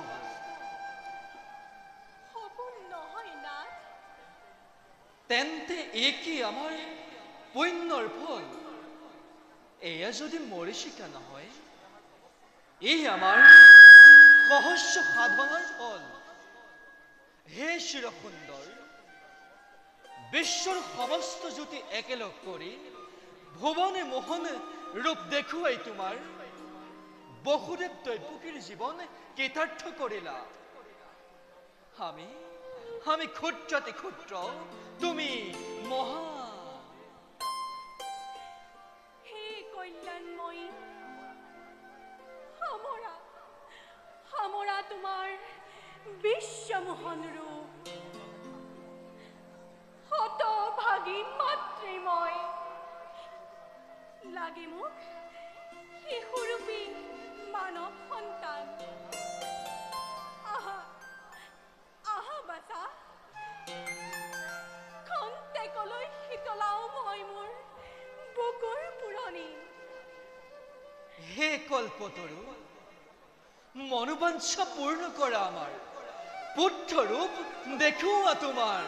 সপোন নহয় নাথ। তেন্তে এ কি আমাৰ পুণ্যৰ ফল? এয়া যদি মৰিচিকা নহয়, এই আমাৰ সহস্য সাধনাৰ ফল। হে চিৰসুন্দৰ, বিশ্বৰ সমস্ত জ্যোতি একেলগ কৰি ভুৱনে মোহন ৰূপ দেখুৱাই তোমাৰ বসুদেৱ দৈৱকীৰ জীৱন কৃতাৰ্থ কৰিলা। আমি ক্ষুদ্ৰাতি ক্ষুদ্ৰ, তুমি মহা। হে কল্যাণময়ী, সামৰা তোমাৰ বিশ্বমোহন ৰূপ। হতভাগী মাতৃময়, লাগে মোক শিশুৰূপী মানৱ সন্তান। আহা বাছা, খন্তেকলৈ শীতলাও মই মোৰ বুকুৰ পুৰণি। হে কল্পতৰু, মনোবাঞ্ছা পূৰ্ণ কৰা আমাৰ, পুত্ৰ ৰূপ দেখুওৱা তোমাৰ।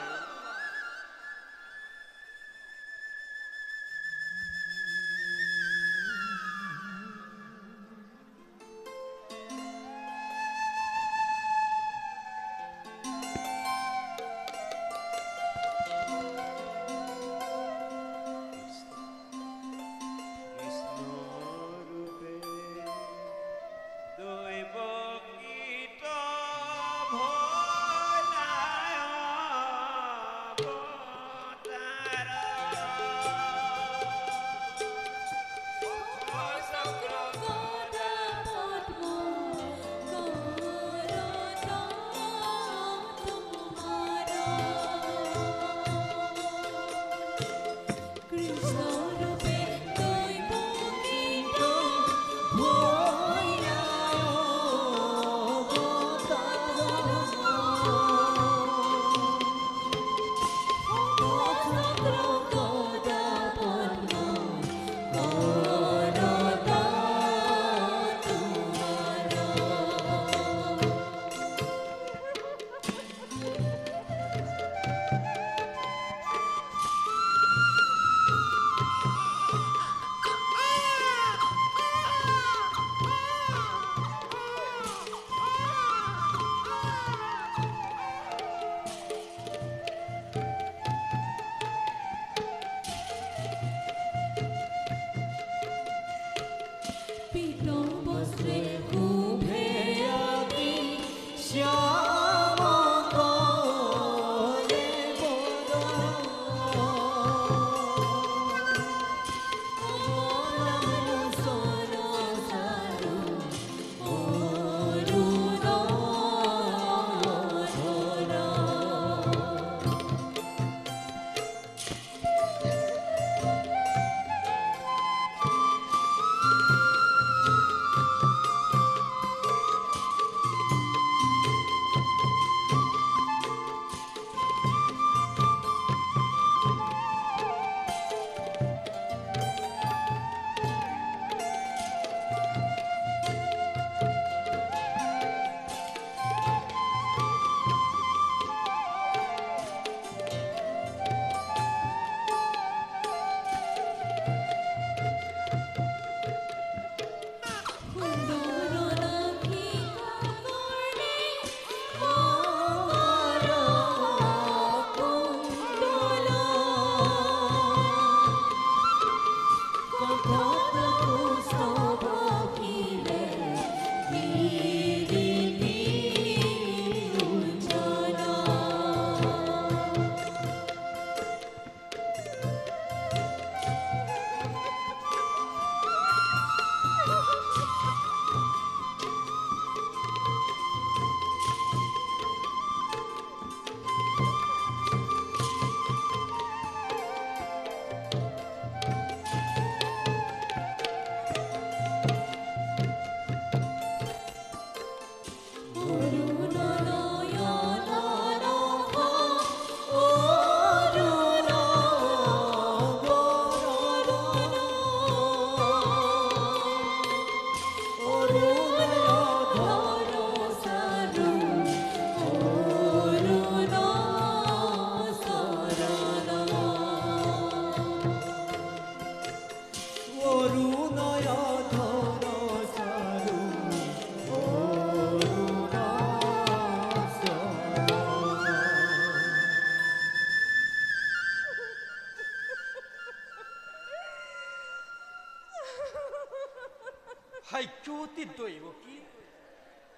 ভাগ্যৱতী দৈৱকী,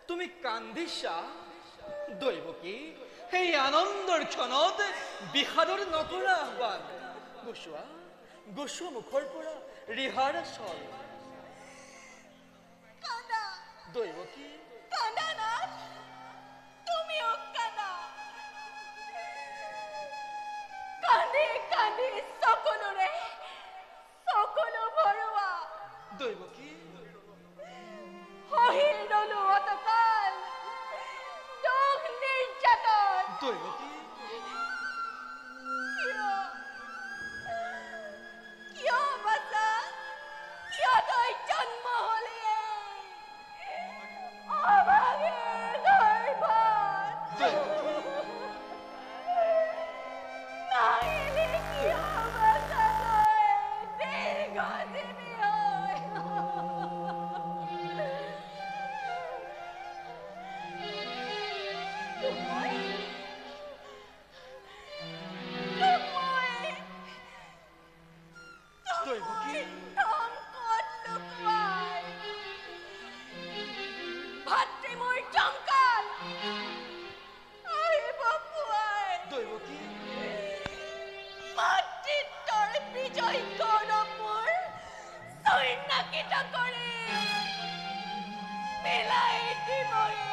তুমি কান্দিছা দৈৱকী। সেই আনন্দৰ ক্ষণত বিষাদৰ নকৰা আহ্বান গুচোৱা মুখৰ পৰা ৰিহাৰ চল কান্দা দৈৱকী। কান্দা নাথ, তুমিও কান্দা। কান্দি কান্দি সকলোৰে সকলো ভৰোৱা দৈৱকী। সহি ললো অতকাল দুখ নিৰ্যাতন। দৈৱকী। কিয় বাচা, কিয় তই জন্ম হলি অভাগীৰ গৰ্ভত? নাহিলি কিয় বাচা তই দীৰ্ঘজীৱী হৈ? দৈৱকী। ভাতৃ মোৰ জংকাল আহিব পুৱাই দৈৱকী। মাতৃত্বৰ বিজয় গৌৰৱ মোৰ চূৰ্ণাকিত কৰি মিলাই দিবহি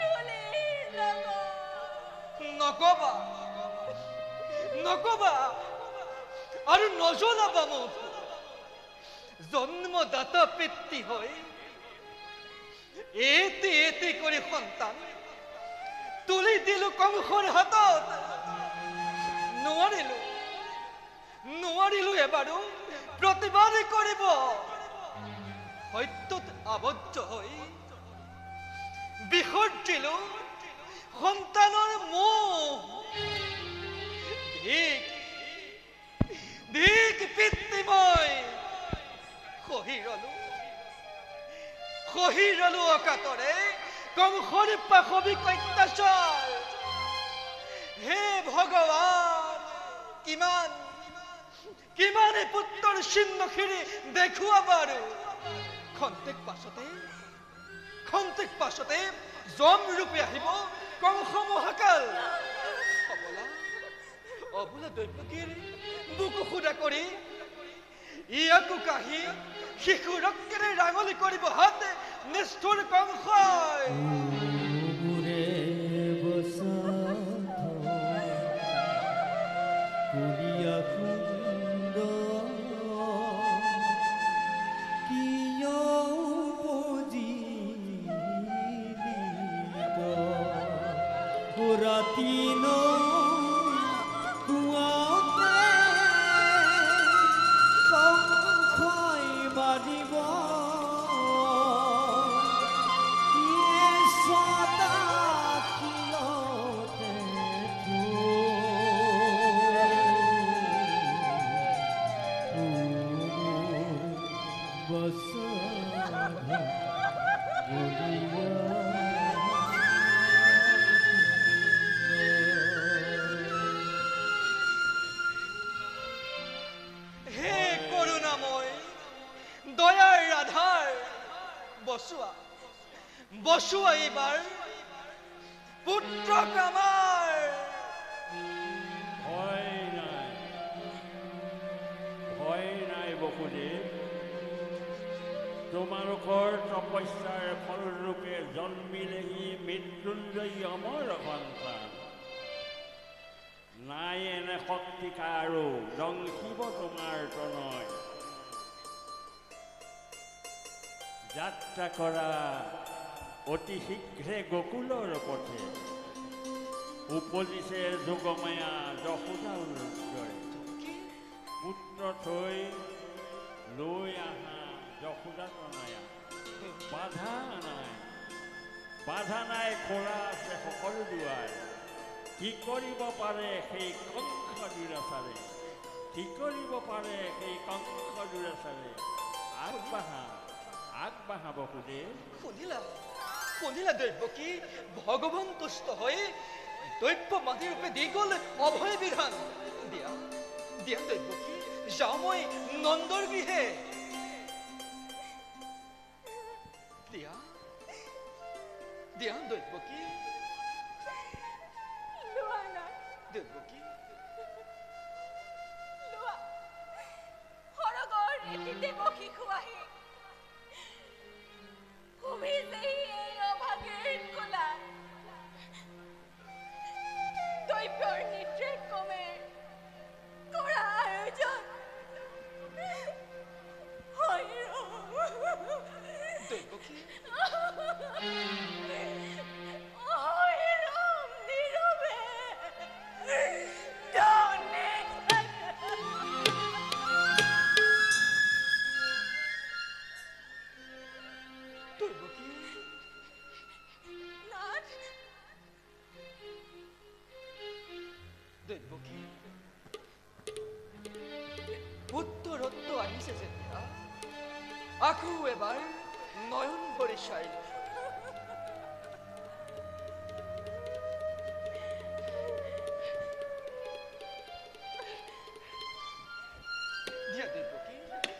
ধূলিৰ লগত। নকবা নকবা আৰু নজনাবা মোক। জন্মদাতা পিতৃ হৈ এটি এটি কৰি সন্তান তুলি দিলো কংসৰ হাতত। নোৱাৰিলো এবাৰো প্ৰতিবাদ কৰিব। সত্যত আবদ্ধ হৈ বিসৰ্জিলো সন্তানৰ মোহ। ধিক পিতৃ মই সহি ৰলো অকাতৰে কংসৰ পাশবিক অত্যাচাৰ। হে ভগৱান, কিমানে পুত্ৰৰ চিহ্নখিনি দেখুৱাবা আৰু। খন্তেক পাছতে যম ৰূপে আহিব কংস মহাকাল। অবলা দৈৱকীৰ বুকু সুদা কৰি ইয়াকো কাহি শিশু ৰক্তেৰে ৰাঙলি কৰিব হাতে নিষ্ঠুৰ কংসই। বসুৱা এইবাৰ পুত্ৰক আমাৰ। ভয় নাই বসুদেৱ, তোমালোকৰ তপস্যাৰ ফলৰূপে জন্মিলেহি মৃত্যুঞ্জয়ী অমৰ সন্তান। নাই এনে শক্তিকা আৰু দংশিব তোমাৰ তনয়। যাত্ৰা কৰা অতি শীঘ্ৰে গকুলৰ পথে, উপজিছে যোগমায়া যশোদাৰ দৰে। পুত্ৰ থৈ লৈ আহা যশোদা তনয়া। বাধা নাই খোলা আছে সকলো দুৱাৰ। কি কৰিব পাৰে সেই কংস দুৰাচাৰে, আগবাঢ়া বসুদেৱ। শুনিলা দৈৱকী, ভগৱান তুষ্ট হৈ দৈব্য মাটি ৰূপে দি গ'ল অভয় বিধান। দিয়া দৈৱকী, যাওঁ মই নন্দৰ গৃহে। দেৱকী খোৱাহি তুমি যে এই অভাগীৰ কোলা দৈব্যৰ নিদ্ৰাৰ কমে কৰা আয়োজন দেৱকী দেৱকী উত্তৰত্ব আহিছে যেতিয়া আকৌ এবাৰ নয়ন ভৰি চাই লওঁ। দিয়া দেৱকী দিয়া।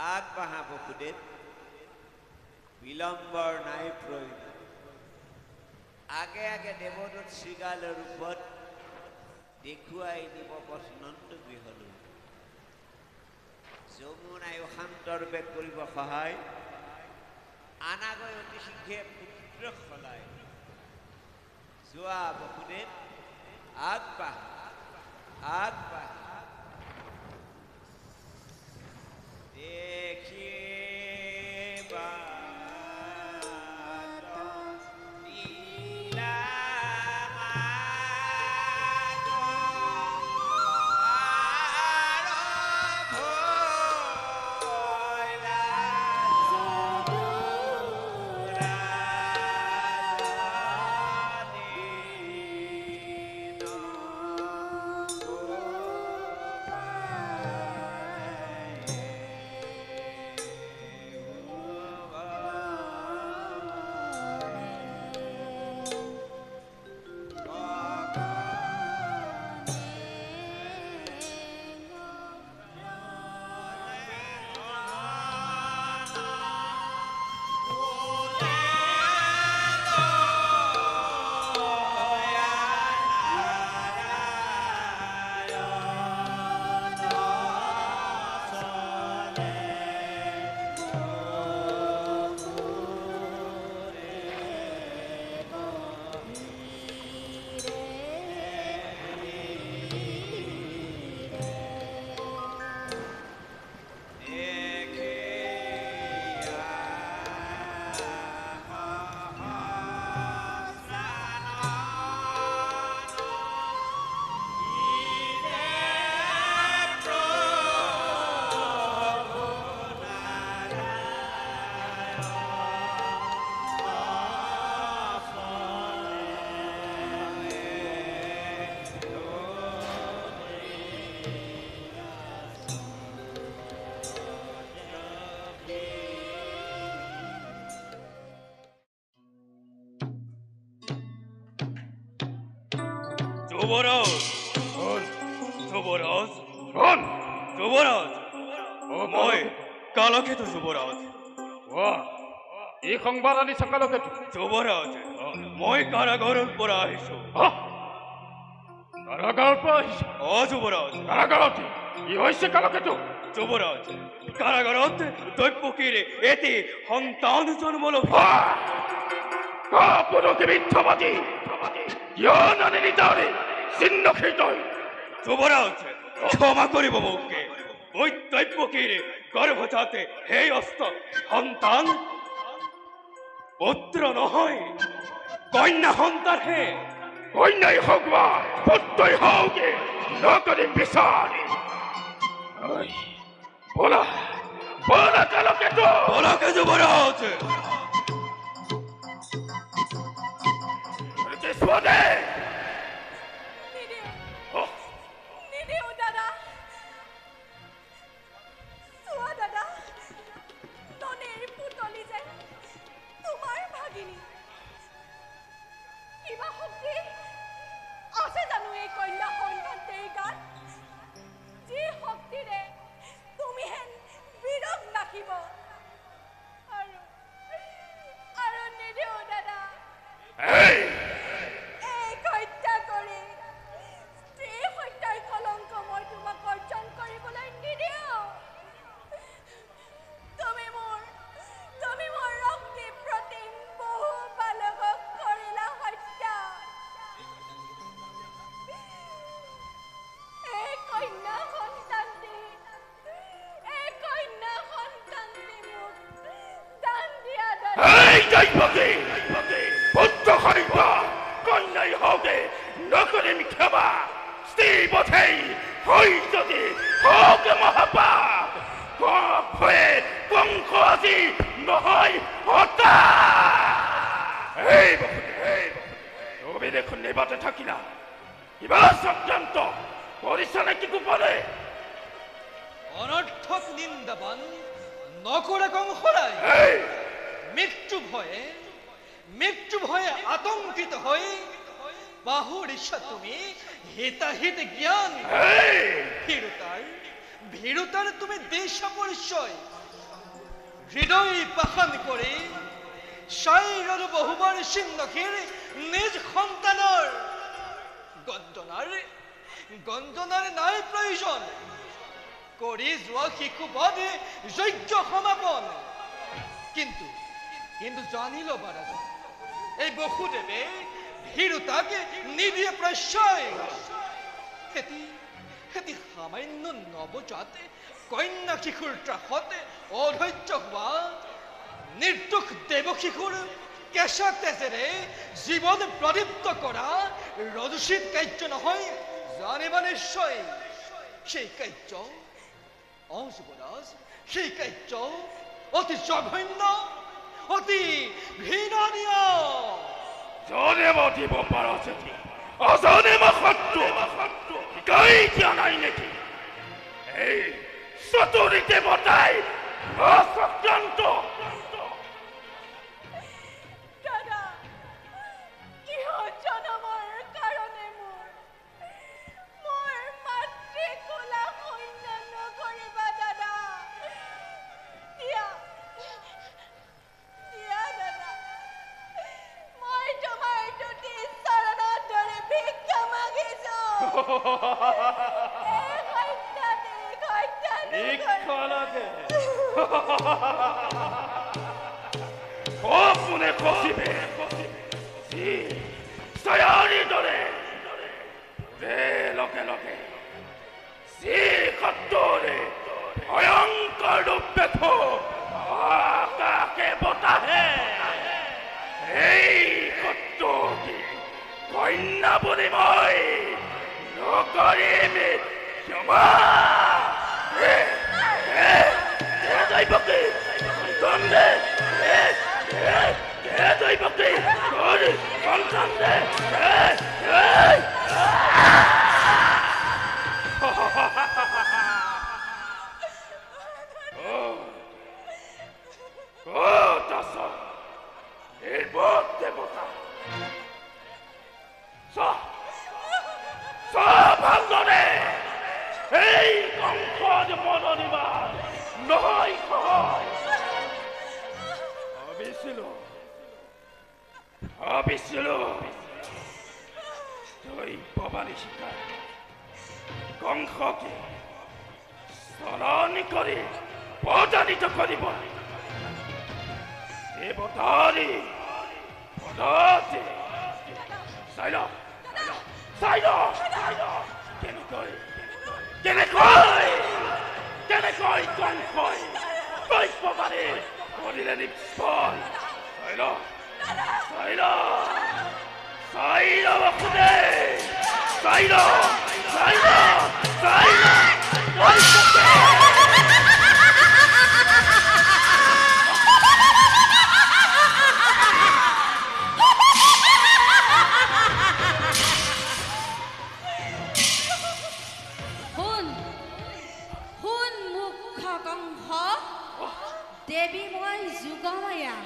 আগবাঢ়া বসুদেৱ, বিলম্বৰ নাই প্ৰয়োজন। আগে আগে দেৱদূত শৃগালৰ ৰূপত দেখুৱাই দিব পথ নন্দ গৃহলৈ। যমুনায়ো শান্তৰূপে কৰিব সহায়, আনাগৈ অতি শীঘ্ৰে পুত্ৰ সলাই। যোৱা বসুদেৱ, আগবাঢ়া আগবাঢ়া। যুবৰাজ, যুবৰাজ, যুবৰাজ, মই কালকেতু যুবৰাজ। এই সংবাদ আনিছা কালকেতু? যুবৰাজ, মই কাৰাগাৰৰ পৰা আহিছো। কাৰাগাৰৰ পৰা আহিছা? যুবৰাজ। কাৰাগাৰত কি হৈছে কালকেতু? যুবরাজ কারাগারত দৈবকীর এতে সন্তান জন্মলভ কাপুরকে মিথ্যাবাদী জ্ঞান আনি নিতারে চিহ্নক্ষিত যুবরাজ ক্ষমা করিব মোকে ওই দৈবকীর গর্ভজাতে হে অস্ত সন্তান পুত্র নহয় কন্যা সন্তান হে কন্যাই হোক বা পুত্রই হোক নকরে বিচার বলা বলা কালকে তো বলকে যুবরাজ স্বদে নিদিও দাদা চোৱা দাদা ননীৰ পুতলি যে তোমাৰ ভাগিনী কিবা শক্তি আছে জানো এই কন্যা সন্তানটিৰ গাত যি শক্তিৰে তুমি হেন বিৰগ নাখিব আৰু নিদিও দাদা এই হত্যা কৰি স্ত্ৰী হত্যাৰ কলংক মই তোমাক অৰ্জন কৰিবলৈ নিদিওঁ তুমি মোৰ ৰক্তি প্ৰতিম বহু বালকক কৰিলা হত্যা এই কন্যা সন্তানটি মোক দান দিয়া দাদা এই দৈবকী পুত্র হরিবা কন্যাই হোকে নকরিম ক্ষমা স্ত্রী বোধেই হই যদি হোক মহাপাপ পাপ হয়ে কঙ্ক আজি নহয় হতা এই তুমি দেখুন নেবাতে থাকিলা কিবা চক্রান্ত করিছা নাকি গোপনে অনর্থক নিন্দাবান নকরে কংসরাই এই মৃত্যু ভয়ে আতঙ্কিত হয়ে বাহুরিছা তুমি হিতাহিত জ্ঞান এই ভীরুতার তুমি দেশ পরিচয় হৃদয় পাখান করে শৈরর বহুবার সিন্ধকের নিজ সন্তানের গঞ্জনার নাই প্রয়োজন কৰি যোৱা শিশুবধ যজ্ঞ সমাপন কিন্তু জানিল বাৰাজ এই বসুদেৱে ভীৰুতাক নিদিয়ে প্ৰশ্ৰয় হেতি সামান্য নৱজাত কন্যা শিশুৰ ত্ৰাসতে অধৈৰ্য হোৱা নিৰ্দোষ দেৱ শিশুৰ কেঁচা তেজেৰে জীৱন প্ৰদীপ্ত কৰা ৰজুচিত কাৰ্য নহয় জানিবা নিশ্চয় সেই কাৰ্য যুৱৰাজ সেই কাৰ্য অতি জঘন্য অতি ঘৃণনীয় জনে দিব পাৰ যদি অজনে শত্ৰু গাই দিয়া নাই নেকি এই চতুৰিতে বতাই অচক্ৰান্ত দাদা ইহত জনমৰ কাৰণে মোৰ মাতৃ কোলা সৈন্য নকৰিবা দাদা দিয়া দাদা মই তোমাৰ তুতি চৰণত ধৰি ভিক্ষা মাগিছো কোনে কচিবে সয়ারি দরে লগে লগে সি কত্তরে ভয়ঙ্কর রূপে আকাকে বতাহে এই কত্তকি কন্যা বলে মই নকরিম ক্ষমা দৈবকী সন্তানে দৈবকী সন্তানে এরপর দেবতা ভাঙনে এই কংসজ মনোনিবাস নহয় সহজ ভাবিছিলো তুই ভবানী শিকার কংসকে স্মরণ করে প্রজানিত করিব দেবতারি পদাতে সাইল সাইল কেনেকৈ কম কয় দৈত্যবাদী কৰিলে নিষ্ফল সাইল সাইল সাইল বাসুদে সাইল সাইল সাইল দেৱী মই যোগমায়া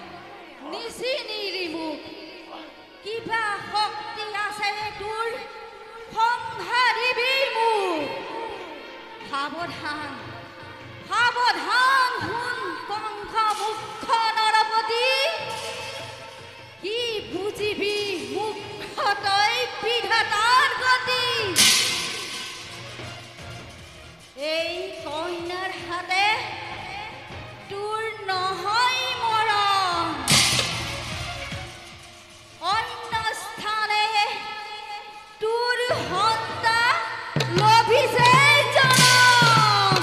নিচি নিৰিমুখ কিবা শক্তি আছে তোৰ সংহাৰিবি মোক সাৱধান সাৱধান শুন কংস মুখ্য নৰপতি কি বুজিবি মুখ্য তই বিধাতাৰ গতি এই কন্যাৰ হাতে তোৰ নহয় মৰণ অন্য স্থানে তোৰ হত্যা লভিছে জনম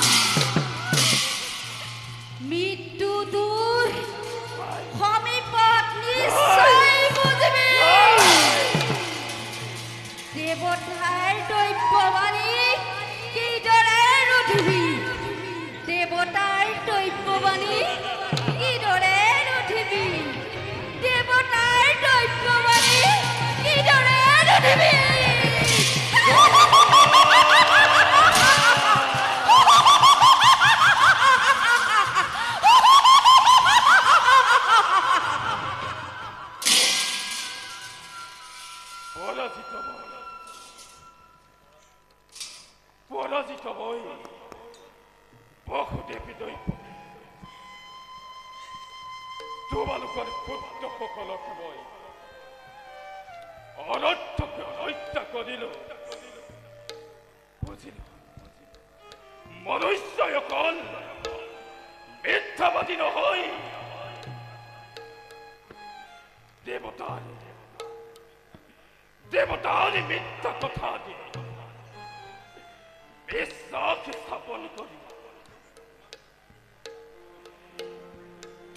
মৃত্যু তোৰ সমীপত নিশ্চয় বুজিবি দেৱতাৰ দৈত্যবাণী কিদৰে ৰুধিবি দেৱতাৰ দৈত্যবাণী কিদৰে নুঠিবি দেৱতাৰ দৈত্যবাণী কিদৰে নুঠিবি পৰাজিত বই বহুদেৱী দৈত্য তোমালোকৰ পুত্ৰসকলক মই অনৰ্থকে হত্যা কৰিলো বুজিলো মনুষ্যই অকল মিথ্যাবাদী নহয় দেৱতাৰ মিথ্যা কথা দি বিশ্বাস স্থাপন কৰি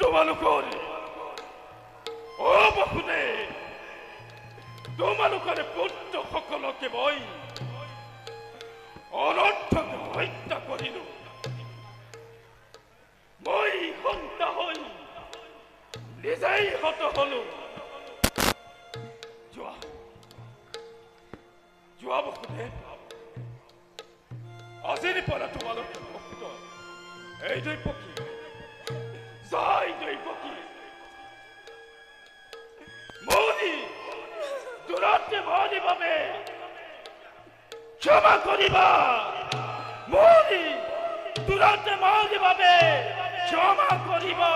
তোমালোকৰ অবহুনে তোমালোকৰ পুত্ৰসকলকে মই অনৰ্থকে হত্যা কৰিলো মই হত্যা হৈ নিজেই হত হলো যোৱা বহুনে আজিৰ পৰা তোমালোকৰ ভক্ত এই দৈপকী জয় দৈপকী মৌনী তুৰন্তে মৌনী বাবে ক্ষমা কৰিবা মৌনী তুৰন্তে মৌনী বাবে ক্ষমা কৰিবা